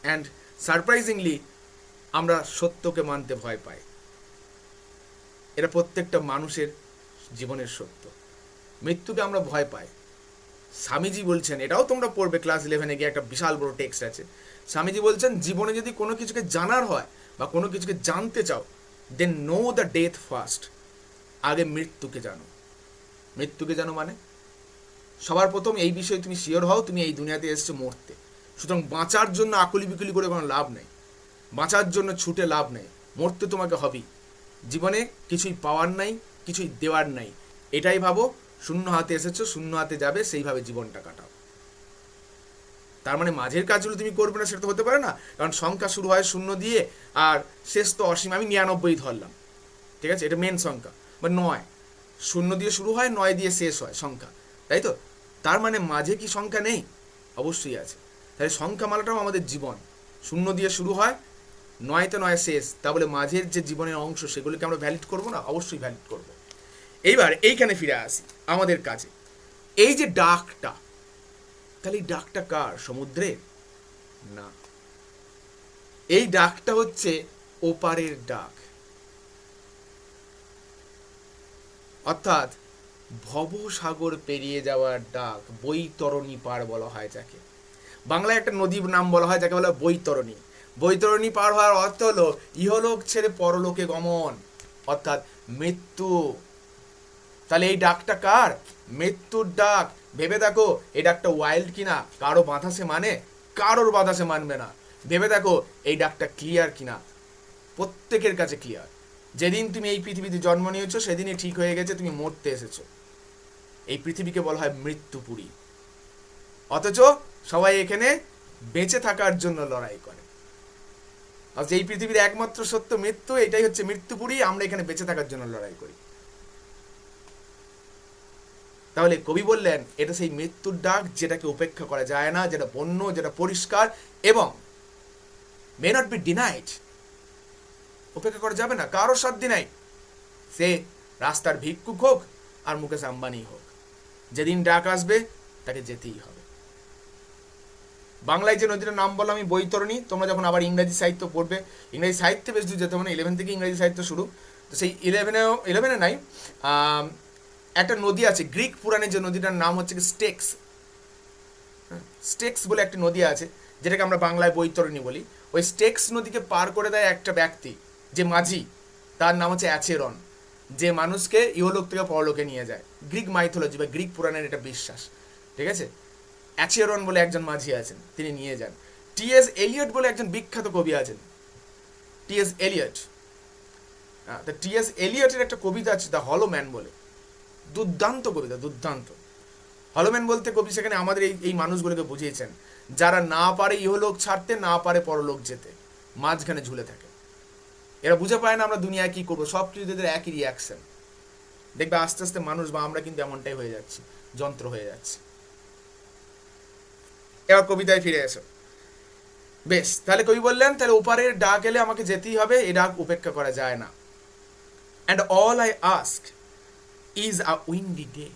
অ্যান্ড সারপ্রাইজিংলি আমরা সত্যকে মানতে ভয় পাই, এটা প্রত্যেকটা মানুষের জীবনের সত্য। মৃত্যুকে আমরা ভয় পাই। স্বামীজি বলছেন, এটাও তোমরা পড়বে ক্লাস 11-এ গিয়ে, একটা বিশাল বড় টেক্সট আছে। স্বামীজি বলছেন জীবনে যদি কোনো কিছুকে জানার হয় বা কোনো কিছুকে জানতে চাও, দেন নো দ্য ডেথ ফার্স্ট, আগে মৃত্যুকে জানো। মৃত্যুকে জানো মানে সবার প্রথম এই বিষয়ে তুমি শিওর হও তুমি এই দুনিয়াতে এসেছো মরতে। সুতরাং বাঁচার জন্য আকুলি বিকুলি করে কোনো লাভ নেই, বাঁচার জন্য ছুটে লাভ নেই, মরতে তোমাকে হবেই। জীবনে কিছুই পাওয়ার নাই, কিছুই দেওয়ার নাই, এটাই ভাবো। শূন্য হাতে এসেছো, শূন্য হাতে যাবে, সেইভাবে জীবনটা কাটাও। তার মানে মাঝের কাজগুলো তুমি করবে না সেটা তো হতে পারে না, কারণ সংখ্যা শুরু হয় শূন্য দিয়ে আর শেষ তো অসীম। আমি 99 ধরলাম, ঠিক আছে, এটা মেন সংখ্যা, বা 9 শূন্য দিয়ে শুরু হয়, 9 দিয়ে শেষ হয় সংখ্যা, তাই তো? তার মানে মাঝে কি সংখ্যা নেই? অবশ্যই আছে। তাহলে সংখ্যা মালাটাও আমাদের জীবন, শূন্য দিয়ে শুরু হয়, 9তে 9 শেষ, তা বলে মাঝের যে জীবনের অংশ সেগুলোকে আমরা ভ্যালিড করবো না? অবশ্যই ভ্যালিড করব। এইবার এইখানে ফিরে আসি আমাদের কাছে। এই যে ডাকটা, তাহলে এই ডাকটা কার? সমুদ্রের? না, এই ডাকটা হচ্ছে ওপারের ডাক, অর্থাৎ ভবসাগর পেরিয়ে যাওয়ার ডাক। বৈতরণী পার বলা হয় যাকে, বাংলায় একটা নদীর নাম বলা হয় যাকে বলা হয় বৈতরণী। বৈতরণী পার হওয়ার অর্থ হলো ইহলোক ছেড়ে পরলোকে গমন, অর্থাৎ মৃত্যু। তাহলে এই ডাকটা কার? মৃত্যুর ডাক। ভেবে দেখো এই ডাকটা ওয়াইল্ড কিনা, কারো বাধা সে মানে? কারোর বাধা সে মানবে না। ভেবে দেখো এই ডাকটা ক্লিয়ার কিনা, প্রত্যেকের কাছে ক্লিয়ার। যেদিন তুমি এই পৃথিবীতে জন্ম নিয়েছো সেদিনই ঠিক হয়ে গেছে তুমি মরতে এসেছো। এই পৃথিবীকে বলা হয় মৃত্যুপুরী, অথচ সবাই এখানে বেঁচে থাকার জন্য লড়াই করে। আর এই পৃথিবীর একমাত্র সত্য মৃত্যু, এটাই হচ্ছে মৃত্যুপুরী, আমরা এখানে বেঁচে থাকার জন্য লড়াই করি। তাহলে কবি বললেন এটা সেই মৃত্যুর ডাক যেটাকে উপেক্ষা করা যায় না, যেটা বন্য, যেটা পরিষ্কার এবং মে নট বি ডিনাইড, উপেক্ষা করা যাবে না, কারো সাধ্য নাই। সে রাস্তার ভিক্ষুক হোক আর মুকেশ আম্বানি হোক, যেদিন ডাক আসবে তাকে যেতেই হবে। বাংলায় যে নদীটার নাম বললাম আমি বৈতরণী, তোমরা যখন আবার ইংরাজি সাহিত্য পড়বে, ইংরাজি সাহিত্যে বেশ দূর যেতে হবে না, 11 থেকে ইংরাজি সাহিত্য শুরু, তো সেই 11-এ নাই, একটা নদী আছে গ্রিক পুরাণে, যে নদীটার নাম হচ্ছে স্টেক্স। স্টেক্স বলে একটা নদী আছে যেটাকে আমরা বাংলায় বৈতরণী বলি। ওই স্টেক্স নদীকে পার করে দেয় একটা ব্যক্তি, যে মাঝি, তার নাম হচ্ছে অ্যাচেরন, যে মানুষকে ইহলোক থেকে পরলোকে নিয়ে যায়। গ্রিক মাইথোলজি বা গ্রিক পুরাণের এটা বিশ্বাস, ঠিক আছে। অ্যাচেরন বলে একজন মাঝি আছেন, তিনি নিয়ে যান। টি.এস. এলিয়ট বলে একজন বিখ্যাত কবি আছেন, টি.এস. এলিয়ট। তা টি.এস. এলিয়টের একটা কবিতা আছে দ্য হলো ম্যান বলে, দুর্দান্ত কবিতা, দুর্দান্ত। হলোম্যান বলতে কবি সেখানে আমাদের এই মানুষগুলোকে বুঝিয়েছেন যারা না পারে ইহলোক ছাড়তে, না পারে পরলোক যেতে, মাঝখানে ঝুলে থাকে। এরা বুঝে পায় না আমরা দুনিয়ায় কি করবো, সব কিছু এদের একই রিয়াকশন। দেখবে আস্তে আস্তে মানুষ বা আমরা কিন্তু এমনটাই হয়ে যাচ্ছি, যন্ত্র হয়ে যাচ্ছে। এবার কবিতায় ফিরে এসো। বেশ, তাহলে কবি বললেন তাহলে ওপারের ডাক এলে আমাকে যেতেই হবে, এই ডাক উপেক্ষা করা যায় না। And all I ask is a Windy day,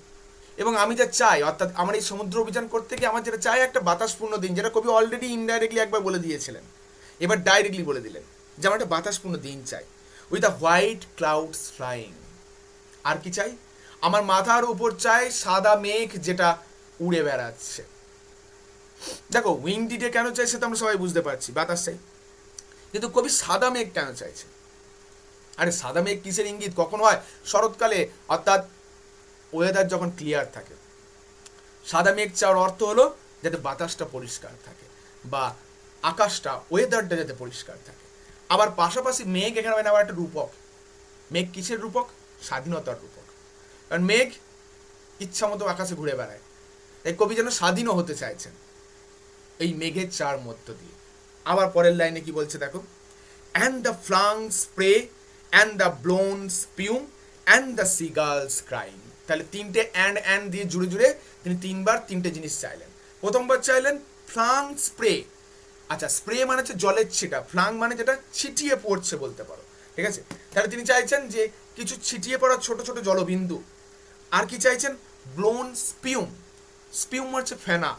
এবং আমি যা চাই, অর্থাৎ আমার এই সমুদ্র অভিযান করতে গিয়ে আমার যেটা চাই একটা বাতাসপূর্ণ দিন, যেটা কবি অলরেডি ইনডাইরেক্টলি একবার বলে দিয়েছিলেন, এবার ডাইরেক্টলি বলে দিলেন যে আমার একটা বাতাসপূর্ণ দিন চাই, with a white clouds flying. আর কি চাই? আমার মাথার উপর চাই সাদা মেঘ যেটা উড়ে বেড়াচ্ছে। দেখো উইন্ডি ডে কেন চাই সেটা আমরা সবাই বুঝতে পারছি, বাতাস চাই, কিন্তু কবি সাদা মেঘ কেন চাইছে? আরে সাদা মেঘ কিসের ইঙ্গিত? কখন হয়? শরৎকালে, অর্থাৎ ওয়েদার যখন ক্লিয়ার থাকে। সাদা মেঘ চাওয়ার অর্থ হলো যাতে বাতাসটা পরিষ্কার থাকে বা আকাশটা, ওয়েদারটা যাতে পরিষ্কার থাকে। আবার পাশাপাশি মেঘ এখানে আবার একটা রূপক। মেঘ কিসের রূপক? স্বাধীনতার রূপক। কারণ মেঘ ইচ্ছা মতো আকাশে ঘুরে বেড়ায়, তাই কবি যেন স্বাধীনও হতে চাইছেন এই মেঘের চার মধ্য দিয়ে। আবার পরের লাইনে কি বলছে দেখো, and the flung spray and the blown spume and the seagulls crying. তাহলে তিনটে অ্যান্ড দিয়ে জুড়ে জুড়ে তিনি তিনবার তিনটে জিনিস চাইলেন। প্রথমবার চাইলেন ফ্লাং স্প্রে। আচ্ছা, স্প্রে মানে হচ্ছে জলের ছিটা, ফ্লাং মানে যেটা ছিটিয়ে পড়ছে বলতে পারো, ঠিক আছে। তাহলে তিনি চাইছেন যে কিছু ছিটিয়ে পড়া ছোট ছোট জলবিন্দু। আর কি চাইছেন? ব্লোন স্পিউম। স্পিউম হচ্ছে ফেনা,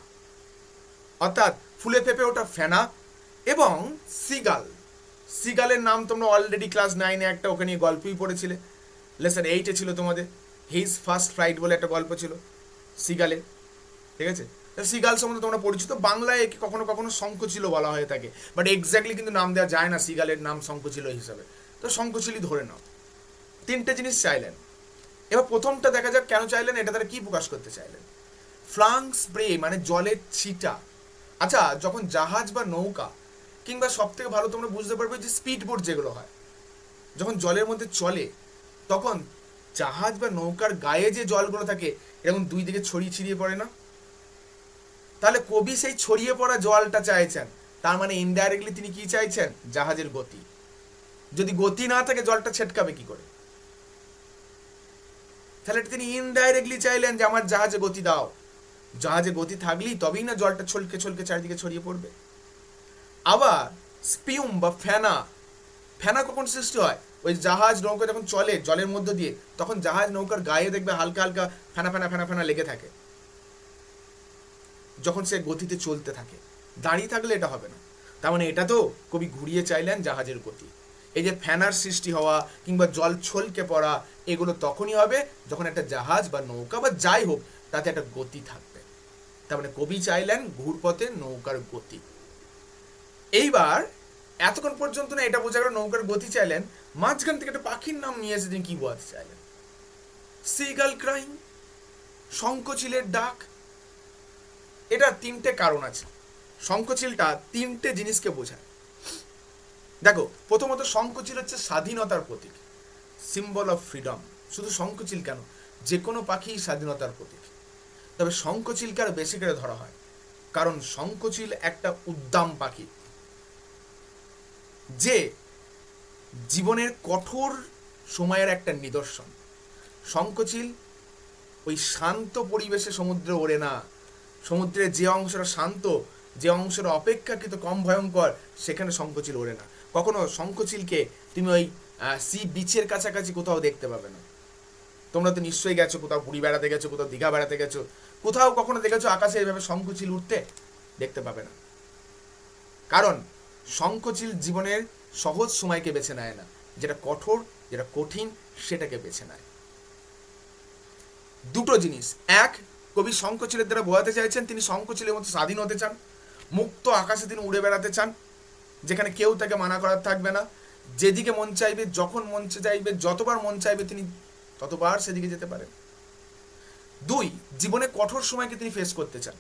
অর্থাৎ ফুলে ফেপে ওটা ফেনা। এবং সিগাল, সিগালের নাম তোমরা অলরেডি ক্লাস 9-এ একটা ওকে নিয়ে গল্পই পড়েছিলে, লেসন 8-এ ছিল তোমাদের, হিজ ফার্স্ট ফ্লাইট বলে একটা গল্প ছিল সিগালের, ঠিক আছে। সিগাল সম্বন্ধে তোমরা পরিচিত। বাংলায় একে কখনো কখনো শঙ্খচিল বলা হয়ে থাকে, বাট এক্স্যাক্টলি কিন্তু নাম দেওয়া যায় না সিগালের নাম শঙ্খচিল হিসাবে, তো শঙ্খচিলই ধরে নাও। তিনটে জিনিস চাইলেন। এবার প্রথমটা দেখা যাক কেন চাইলেন, এটা তারা কি প্রকাশ করতে চাইলেন। ফ্লাং স্প্রে মানে জলের ছিটা। আচ্ছা, যখন জাহাজ বা নৌকা কিংবা সব থেকে ভালো তোমরা বুঝতে পারবে যে স্পিড বোট যেগুলো হয়, যখন জলের মধ্যে চলে তখন জাহাজ বা নৌকার গায়ে যে জলগুলো থাকে এরকম দুই দিকে ছড়িয়ে ছিড়িয়ে পড়ে না? তাহলে কবি সেই ছড়িয়ে পড়া জলটা চাইছেন, তার মানে ইনডাইরেক্টলি তিনি কি চাইছেন? জাহাজের গতি। যদি গতি না থাকে জলটা ছেটকাবে কি করে? তাহলে তিনি ইনডাইরেক্টলি চাইলেন যে আমার জাহাজে গতি দাও। জাহাজে গতি থাকলেই তবেই না জলটা ছলকে ছলকে চারিদিকে ছড়িয়ে পড়বে। আবার স্পিউম বা ফেনা, ফেনা কখন সৃষ্টি হয়? ওই জাহাজ নৌকা যখন চলে জলের মধ্য দিয়ে, তখন জাহাজ নৌকার গায়ে দেখবে হালকা হালকা ফেনা ফেনা ফেনা ফেনা লেগে থাকে, যখন সে গতিতে চলতে থাকে। দাঁড়িয়ে থাকলে এটা হবে না। তার মানে এটা তো কবি ঘুরিয়ে চাইলেন জাহাজের গতি। এই যে ফেনার সৃষ্টি হওয়া কিংবা জল ছলকে পড়া, এগুলো তখনই হবে যখন একটা জাহাজ বা নৌকা বা যাই হোক তাতে একটা গতি থাকবে। তার মানে কবি চাইলেন ঘুরপথে নৌকার গতি। এইবার এতক্ষণ পর্যন্ত না এটা বোঝা গেল নৌকার গতি চাইলেন, মাঝখান থেকে একটা পাখির নাম নিয়ে এসে তিনি কি বোঝাতে চাইলেন? সিগাল ক্রাইং, শঙ্খচিলের ডাক। এটা তিনটে কারণ আছে। শঙ্খচিলটা তিনটে জিনিসকে বোঝায়। দেখো, প্রথমত শঙ্খচিল হচ্ছে স্বাধীনতার প্রতীক, সিম্বল অফ ফ্রিডম। শুধু শঙ্খচিল কেন, যে কোনো পাখি স্বাধীনতার প্রতীক। তবে শঙ্খচিলকে আরো বেশি করে ধরা হয় কারণ শঙ্খচিল একটা উদ্দাম পাখি, যে জীবনের কঠোর সময়ের একটা নিদর্শন। শঙ্খচিল ওই শান্ত পরিবেশে সমুদ্রে ওড়ে না। সমুদ্রের যে অংশটা শান্ত, যে অংশটা অপেক্ষাকৃত কম ভয়ঙ্কর, সেখানে শঙ্খচিল ওড়ে না। কখনো শঙ্খচিলকে তুমি ওই সি বিচের কাছাকাছি কোথাও দেখতে পাবে না। তোমরা তো নিশ্চয়ই গেছো, কোথাও পুরী বেড়াতে গেছো, কোথাও দীঘা বেড়াতে গেছো, কোথাও কখনো দেখেছো আকাশে এইভাবে শঙ্খচিল উঠতে? দেখতে পাবে না। কারণ শঙ্খচিল জীবনের সহজ সময়কে বেছে নেয় না, যেটা কঠোর, যেটা কঠিন, সেটাকে বেছে নেয়। দুটো জিনিস, এক, কবি শঙ্খচিলের দ্বারা বোঝাতে চাইছেন তিনি শঙ্খচিলের মতো স্বাধীন হতে চান, মুক্ত আকাশে তিনি উড়ে বেড়াতে চান, যেখানে কেউ তাকে মানা করার থাকবে না। যেদিকে মন চাইবে, যখন মন চাইবে, যতবার মন চাইবে তিনি ততবার সেদিকে যেতে পারেন। দুই, জীবনে কঠোর সময়কে তিনি ফেস করতে চান,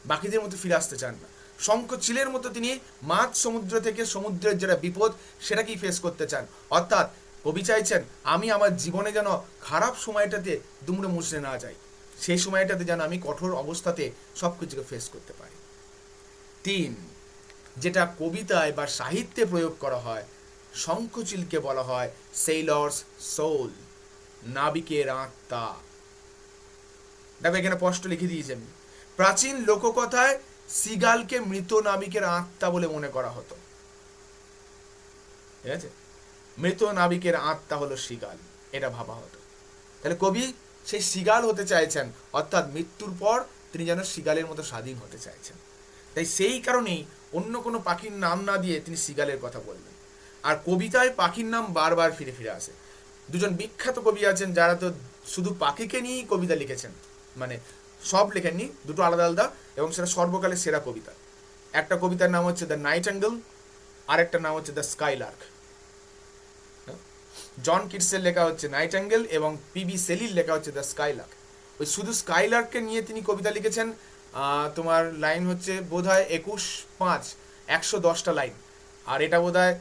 বাকিদের মতো ফিরে আসতে চান না। শঙ্খচিলের মতো তিনি মাঝ সমুদ্র থেকে সমুদ্রের যেটা বিপদ সেটাকেই ফেস করতে চান। অর্থাৎ কবি চাইছেন আমি আমার জীবনে যেন খারাপ সময়টাতে দুমড়ে মুচড়ে না যাই, সেই সময়টাতে যেন আমি কঠোর অবস্থাতে সব কিছুকে ফেস করতে পারি। তিন, যেটা কবিতায় বা সাহিত্যে প্রয়োগ করা হয়, শঙ্খচিলকে বলা হয় সেইলরস সোল, নাবিকের আত্মা। দেখো এখানে স্পষ্ট লিখে দিয়েছেন, প্রাচীন লোককথায় সিগালকে মৃত নাবিকের আত্মা বলে মনে করা হতো। ঠিক আছে, মৃত নাবিকের আত্মা হলো সিগাল, এটা ভাবা হতো। তাহলে কবি সেই সিগাল হতে চাইছেন, অর্থাৎ মৃত্যুর পর তিনি যেন সিগালের মতো স্বাধীন হতে চাইছেন। তাই সেই কারণেই অন্য কোনো পাখির নাম না দিয়ে তিনি সিগালের কথা বললেন। আর কবিতায় পাখির নাম বারবার ফিরে ফিরে আসে। দুজন বিখ্যাত কবি আছেন যারা তো শুধু পাখিকে নিয়েই কবিতা লিখেছেন, মানে সব লেখেননি, দুটো আলাদা আলাদা, এবং সেটা সর্বকালের সেরা কবিতা। একটা কবিতার নাম হচ্ছে দ্য নাইটেঙ্গেল, আর একটা নাম হচ্ছে দ্য স্কাইলার্ক। জন কিটসের লেখা হচ্ছে নাইটেঙ্গেল এবং পিবি শেলির লেখা হচ্ছে দ্য স্কাইলার্ক। ওই শুধু স্কাইলার্ককে নিয়ে তিনি কবিতা লিখেছেন, তোমার লাইন হচ্ছে বোধ হয় 21-5, 110টা লাইন। আর এটা বোধ হয়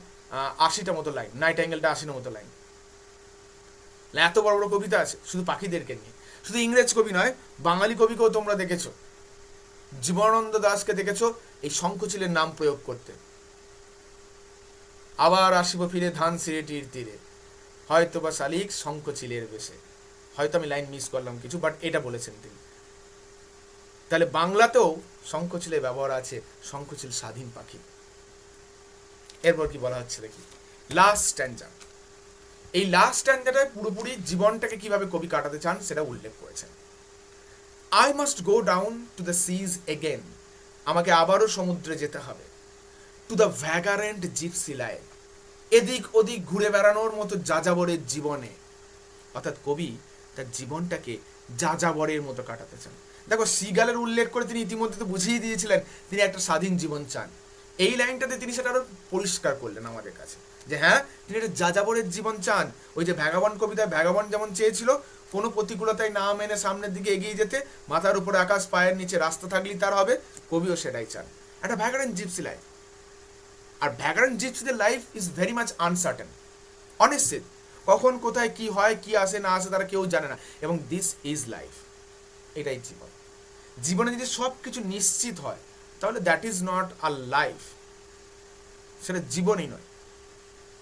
80টা মতো লাইন, নাইটেঙ্গেলটা 80টা মতো লাইন। এত বড় বড় কবিতা আছে শুধু পাখিদেরকে নিয়ে। শুধু ইংরেজ কবি নয়, বাঙালি কবিকেও তোমরা দেখেছো, জীবনানন্দ দাশকে দেখেছো এই শঙ্খচিলের নাম প্রয়োগ করতে। আবার আসিব ফিরে ধান সিঁড়িটির তীরে, হয়তো বা শালিক শঙ্খচিলের বেশে। হয়তো আমি লাইন মিস করলাম কিছু, বাট এটা বলেছেন তিনি। তাহলে বাংলাতেও শঙ্খচিলের ব্যবহার আছে, শঙ্খচিল স্বাধীন পাখি। এরপর কি বলা হচ্ছে দেখি, লাস্ট স্ট্যান্জা। এই লাস্ট স্ট্যান্ডার্ডে পুরোপুরি জীবনটাকে কিভাবে কবি কাটাতে চান সেটা উল্লেখ করেছেন। I must go down to the seas again, আমাকে আবারও সমুদ্রে যেতে হবে। To the vagrant gypsy life, এদিক ওদিক ঘুরে বেড়ানোর মতো যাযাবরের জীবনে। অর্থাৎ কবি তার জীবনটাকে যাযাবরের মতো কাটাতে চান। দেখো সিগালের উল্লেখ করে তিনি ইতিমধ্যে তো বুঝিয়ে দিয়েছিলেন তিনি একটা স্বাধীন জীবন চান। এই লাইনটাতে তিনি সেটা আরো পরিষ্কার করলেন আমাদের কাছে, যে হ্যাঁ তিনি একটা যাযাবরের জীবন চান। ওই যে ভ্যাগাবন্ড কবিতায় ভ্যাগাবন্ড যেমন চেয়েছিল কোনো প্রতিকূলতায় না মেনে সামনের দিকে এগিয়ে যেতে, মাথার উপরে আকাশ, পায়ের নিচে রাস্তা থাকলেই তার হবে, কবিও সেটাই চান, একটা ভ্যাগারেন্ট জিপসি লাইফ। আর ভ্যাগারেন্ট জিপসিদের life is very much uncertain, অনিশ্চিত, কখন কোথায় কি হয়, কি আসে না আসে তারা কেউ জানে না। এবং দিস ইজ লাইফ, এটাই জীবন। জীবনে যদি সব কিছু নিশ্চিত হয় তাহলে that is not a life, সেটা জীবনই নয়।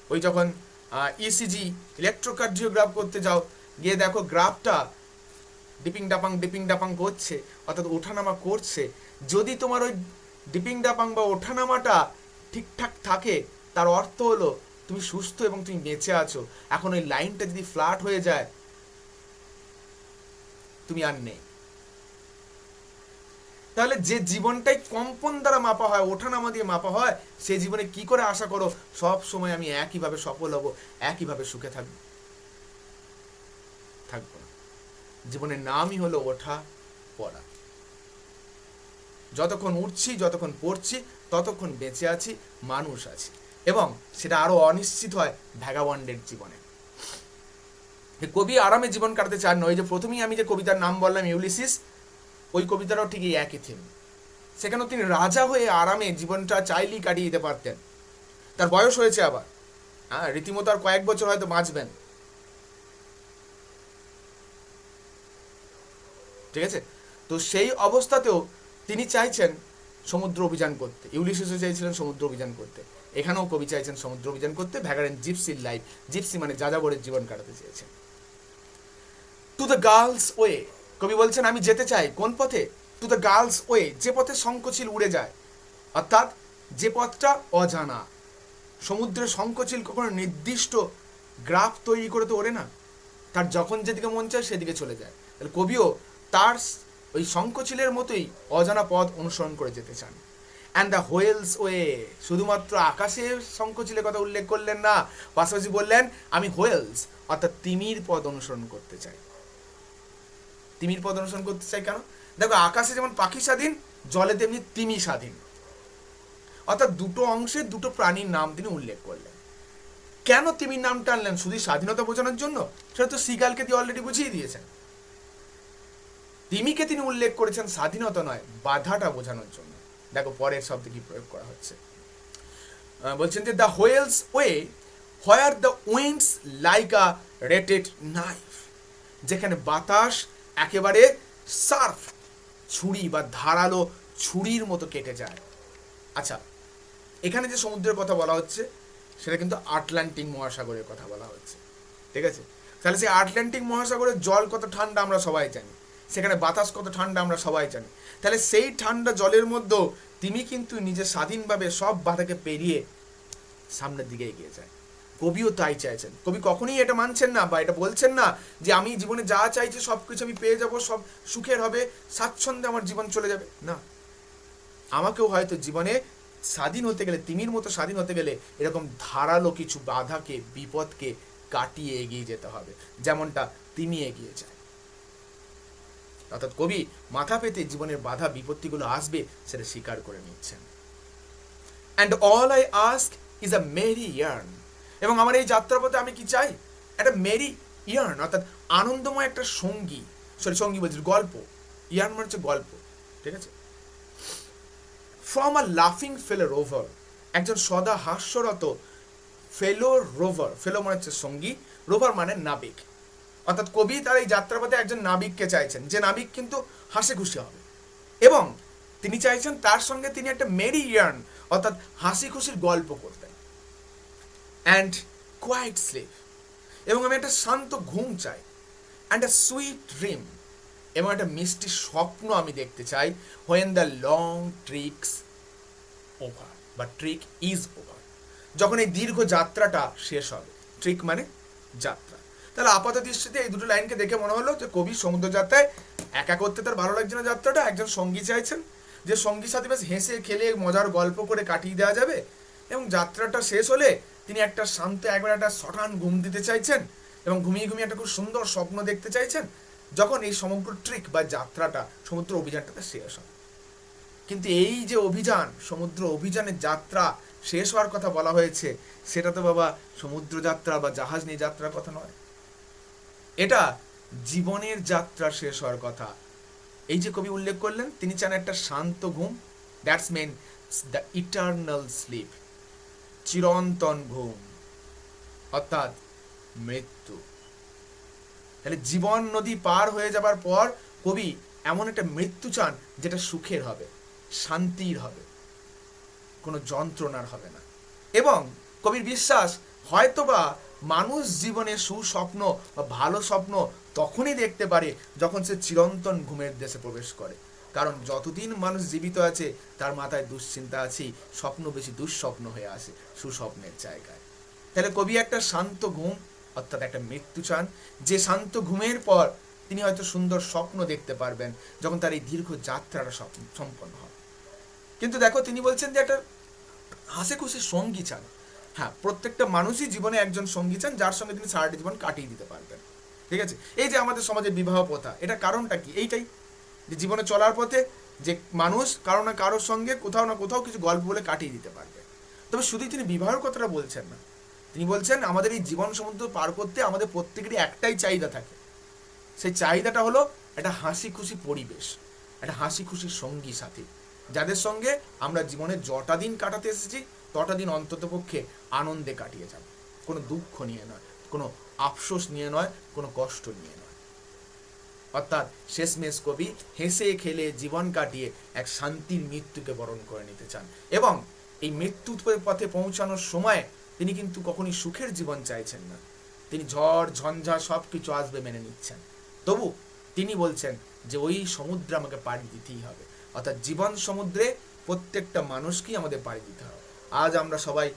ওই যখন ইসিজি ইলেকট্রোকার্ডিওগ্রাফ করতে যাও, গিয়ে দেখো গ্রাফটা ডিপিং ডাপাং করছে, অর্থাৎ ওঠানামা করছে। যদি তোমার ওই ডিপিং ডাপাং বা ওঠানামাটা ঠিকঠাক থাকে, তার অর্থ হলো তুমি সুস্থ এবং তুমি বেঁচে আছো। এখন ওই লাইনটা যদি ফ্ল্যাট হয়ে যায়, তুমি আর নেই। তাহলে যে জীবনটাই কম্পন দ্বারা মাপা হয়, ওঠানামা দিয়ে মাপা হয়, সেই জীবনে কি করে আশা করো সব সময় আমি একইভাবে সফল হব, একইভাবে সুখে থাকবো? থাকবো না। জীবনের নামই হলো ওঠা পড়া। যতক্ষণ উঠছি, যতক্ষণ পড়ছি, ততক্ষণ বেঁচে আছি, মানুষ আছি। এবং সেটা আরো অনিশ্চিত হয় ভ্যাগাবন্ডের জীবনে। কবি আরামে জীবন কাটাতে চান না। ওই যে প্রথমেই আমি যে কবিতার নাম বললাম ইউলিসিস, ওই কবিতাটাও ঠিক এই একই থিম। সেখানেও তিনি রাজা হয়ে আরামে জীবনটা চাইলেই কাটিয়ে দিতে পারতেন। তার বয়স হয়েছে আবার, হ্যাঁ, রীতিমতো আর কয়েক বছর হয়তো বাঁচবেন, ঠিক আছে। তো সেই অবস্থাতেও তিনি চাইছেন সমুদ্র অভিযান করতে। ইউলিসিসও চাইছিলেন সমুদ্র অভিযান করতে, এখানেও কবি চাইছেন সমুদ্র অভিযান করতে। ভ্যাগারেন্ট জিপসির লাইফ, জিপসি মানে যাযাবরের জীবন কাটাতে চেয়েছেন। টু দ্য গার্লস ওয়ে, কবি বলছেন আমি যেতে চাই কোন পথে? টু দ্য গার্লস ওয়ে, যে পথে শঙ্খচিল উড়ে যায়, অর্থাৎ যে পথটা অজানা। সমুদ্রের শঙ্খচিল কখনো নির্দিষ্ট গ্রাফ তৈরি করে তো ওড়ে না, তার যখন যেদিকে মন চায় সেদিকে চলে যায়। তাহলে কবিও তার ওই শঙ্খচিলের মতোই অজানা পথ অনুসরণ করে যেতে চান। অ্যান্ড দ্য হোয়েলস ওয়ে, শুধুমাত্র আকাশে শঙ্খচিলের কথা উল্লেখ করলেন না, পাশাপাশি বললেন আমি হোয়েলস অর্থাৎ তিমির পথ অনুসরণ করতে চাই। তিমির পথ অনুসরণ করতে চাই কেন? দেখো, আকাশে যেমন পাখি স্বাধীন, জলে তেমনি তিমি স্বাধীন, অর্থাৎ দুটো অংশের দুটো প্রাণীর নাম তিনি উল্লেখ করলেন। কেন তিমির নাম টানলেন? শুধু স্বাধীনতা বোঝানোর জন্য? সেটা তো সিগালকে দিয়ে অলরেডি বুঝিয়ে দিয়েছেন। তিমিকে তিনি উল্লেখ করেছেন স্বাধীনতা নয়, বাধাটা বোঝানোর জন্য। দেখো পরের শব্দে কি প্রয়োগ করা হচ্ছে, বলছেন যে the whales way where the winds like a rated knife, যেখানে বাতাস একেবারে শার্প ছুরি বা ধারালো ছুরির মতো কেটে যায়। আচ্ছা, এখানে যে সমুদ্রের কথা বলা হচ্ছে সেটা কিন্তু আটলান্টিক মহাসাগরের কথা বলা হচ্ছে, ঠিক আছে। তাহলে সেই আটলান্টিক মহাসাগরের জল কত ঠান্ডা আমরা সবাই জানি, সেখানে বাতাস কত ঠান্ডা আমরা সবাই জানি। তাহলে সেই ঠান্ডা জলের মধ্যেও তিনি কিন্তু নিজে স্বাধীনভাবে সব বাধাকে পেরিয়ে সামনের দিকে এগিয়ে যায়। কবিও তাই চাইছেন। কবি কখনোই এটা মানছেন না বা এটা বলছেন না যে আমি জীবনে যা চাইছি সব কিছু আমি পেয়ে যাব, সব সুখের হবে, স্বাচ্ছন্দ্যে আমার জীবন চলে যাবে, না। আমাকেও হয়তো জীবনে স্বাধীন হতে গেলে, তিমির মতো স্বাধীন হতে গেলে এরকম ধারালো কিছু বাধাকে, বিপদকে কাটিয়ে এগিয়ে যেতে হবে, যেমনটা তিমি এগিয়ে যায়। অর্থাৎ কবি মাথা পেতে জীবনের বাধা বিপত্তিগুলো আসবে সেটা স্বীকার করে নিচ্ছেন। And all I ask is a Mary yarn, এবং আমার এই যাত্রাপথে আমি কি চাই? একটা মেরি ইয়ার্ন, অর্থাৎ আনন্দময় একটা সঙ্গী, সঙ্গী বলছি গল্প, ইয়ার্ন মানে হচ্ছে গল্প, ঠিক আছে। ফ্রম আ লাফিং ফেলো রোভার, একজন সদা হাস্যরত ফেলো রোভার, ফেলো মানে হচ্ছে সঙ্গী, রোভার মানে নাবিক। অর্থাৎ কবি তার এই যাত্রাপথে একজন নাবিককে চাইছেন, যে নাবিক কিন্তু হাসি খুশি হবে, এবং তিনি চাইছেন তার সঙ্গে তিনি একটা মেরি ইয়ার্ন অর্থাৎ হাসি খুশির গল্প করবেন। অ্যান্ড কোয়াইট স্লিপ, এবং আমি একটা শান্ত ঘুম চাই। অ্যান্ড আ সুইট ড্রিম, এবং একটা মিষ্টি স্বপ্ন আমি দেখতে চাই। When the long tricks over, বা ট্রিক ইজ ওভার, যখন এই দীর্ঘ যাত্রাটা শেষ হবে। ট্রিক মানে যাত্রা। তাহলে আপাত দৃষ্টিতে এই দুটো লাইনকে দেখে মনে হলো যে কবি সমুদ্র যাত্রায় একা করতে তার ভালো লাগছে না যাত্রাটা, একজন সঙ্গী চাইছেন, যে সঙ্গীর সাথে বেশ হেসে খেলে মজার গল্প করে কাটিয়ে দেওয়া যাবে, এবং যাত্রাটা শেষ হলে তিনি একটা শান্ত একবার একটা সটান ঘুম দিতে চাইছেন, এবং ঘুমিয়ে ঘুমিয়ে একটা খুব সুন্দর স্বপ্ন দেখতে চাইছেন যখন এই সমগ্র ট্রিক বা যাত্রাটা, সমুদ্র অভিযানটাতে শেষ হয়। কিন্তু এই যে অভিযান, সমুদ্র অভিযানের যাত্রা শেষ হওয়ার কথা বলা হয়েছে, সেটা তো বাবা সমুদ্র যাত্রা বা জাহাজ নিয়ে যাত্রার কথা নয়, এটা জীবনের যাত্রা শেষ হওয়ার কথা। এই যে কবি উল্লেখ করলেন, তিনি চান একটা শান্ত ঘুম, that's mean the eternal sleep, চিরন্তন ঘুম, অর্থাৎ মৃত্যু। তাহলে জীবন নদী পার হয়ে যাবার পর কবি এমন একটা মৃত্যু চান যেটা সুখের হবে, শান্তির হবে, কোনো যন্ত্রণার হবে না। এবং কবির বিশ্বাস হয়তোবা মানুষ জীবনে সুস্বপ্ন বা ভালো স্বপ্ন তখনই দেখতে পারে যখন সে চিরন্তন ঘুমের দেশে প্রবেশ করে। কারণ যতদিন মানুষ জীবিত আছে তার মাথায় দুশ্চিন্তা আছেই, স্বপ্ন বেশি দুঃস্বপ্ন হয়ে আসে সুস্বপ্নের জায়গায়। তাহলে কবি একটা শান্ত ঘুম অর্থাৎ একটা মৃত্যু চান, যে শান্ত ঘুমের পর তিনি হয়তো সুন্দর স্বপ্ন দেখতে পারবেন যখন তার এই দীর্ঘ যাত্রাটা সম্পন্ন হয়। কিন্তু দেখো, তিনি বলছেন যে একটা হাসি খুশি সঙ্গী চান। হ্যাঁ, প্রত্যেকটা মানুষই জীবনে একজন সঙ্গী চান যার সঙ্গে তিনি সারাটি জীবন কাটিয়ে দিতে পারবেন, ঠিক আছে। এই যে আমাদের সমাজে বিবাহ প্রথা, এটা কারণটা কি? এইটাই যে জীবনে চলার পথে যে মানুষ কারো না কারোর সঙ্গে কোথাও না কোথাও কিছু গল্প বলে কাটিয়ে দিতে পারবে। তবে শুধুই তিনি বিবাহের কথাটা বলছেন না, তিনি বলছেন আমাদের এই জীবন সমুদ্র পার করতে আমাদের প্রত্যেকেরই একটাই চাহিদা থাকে, সেই চাহিদাটা হলো একটা হাসি খুশি পরিবেশ, একটা হাসি খুশি সঙ্গী সাথী, যাদের সঙ্গে আমরা জীবনে যটা দিন কাটাতে এসেছি তটা দিন অন্ততপক্ষে আনন্দে কাটিয়ে যাব, কোনো দুঃখ নিয়ে নয়, কোনো আফসোস নিয়ে নয়, কোনো কষ্ট নিয়ে নয়। অর্থাৎ শেষমেশ কবি হেসে খেলে জীবন কাটিয়ে এক শান্তির মৃত্যুকে বরণ করে নিতে চান, এবং এই মৃত্যু পথে পৌঁছানোর সময় তিনি কিন্তু কখনই সুখের জীবন চাইছেন না। তিনি ঝড় ঝঞ্ঝা সব কিছু আসবে মেনে নিচ্ছেন, তবু তিনি বলছেন যে ওই সমুদ্রে আমাকে পাড়ি দিতেই হবে। অর্থাৎ জীবন সমুদ্রে প্রত্যেকটা মানুষকেই আমাদের পাড়ি দিতে হবে। আজ আমরা সবাই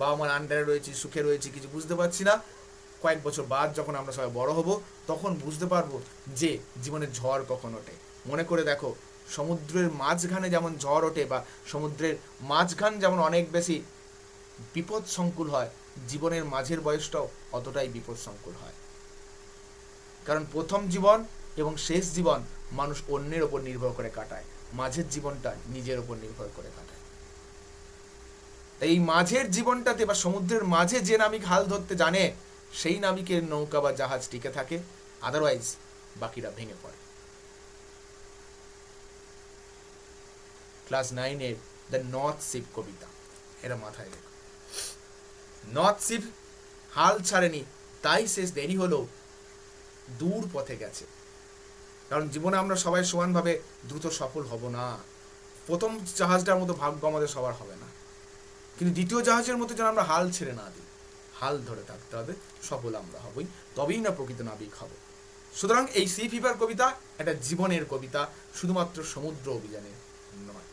বাবা মার আন্ডারে রয়েছি, সুখে রয়েছি, কিছু বুঝতে পারছি না। কয়েক বছর বাদ যখন আমরা সবাই বড় হব তখন বুঝতে পারবো যে জীবনের ঝড় কখন ওঠে। মনে করে দেখো, সমুদ্রের মাঝখানে যেমন ঝড় ওঠে বা সমুদ্রের মাঝখান যেমন অনেক বেশি বিপদ সংকুল হয়, জীবনের মাঝের বয়সটাও অতটাই বিপদ সংকুল হয়। কারণ প্রথম জীবন এবং শেষ জীবন মানুষ অন্যের ওপর নির্ভর করে কাটায়, মাঝের জীবনটা নিজের ওপর নির্ভর করে কাটায়। এই মাঝের জীবনটাতে বা সমুদ্রের মাঝে যে নাবিক হাল ধরতে জানে সেই নাবিকের নৌকা বা জাহাজ টিকে থাকে, আদারওয়াইজ বাকিরা ভেঙে পড়ে। ক্লাস 9-এর দ্য নর্থ শিপ কবিতা, এরা মাথায় রেখো। নর্থ শিপ হাল ছাড়েনি, তাই শেষ দেরি হলো, দূর পথে গেছে। কারণ জীবনে আমরা সবাই সমানভাবে দ্রুত সফল হব না। প্রথম জাহাজটার মতো ভাগ্য আমাদের সবার হবে না, কিন্তু দ্বিতীয় জাহাজের মতো যেন আমরা হাল ছেড়ে না দিই, হাল ধরে থাকতে হবে, সফল আমরা হবই, তবেই না প্রকৃত নাবিক হব। সুতরাং এই সি ফিভার কবিতা একটা জীবনের কবিতা, শুধুমাত্র সমুদ্র অভিযানের নয়।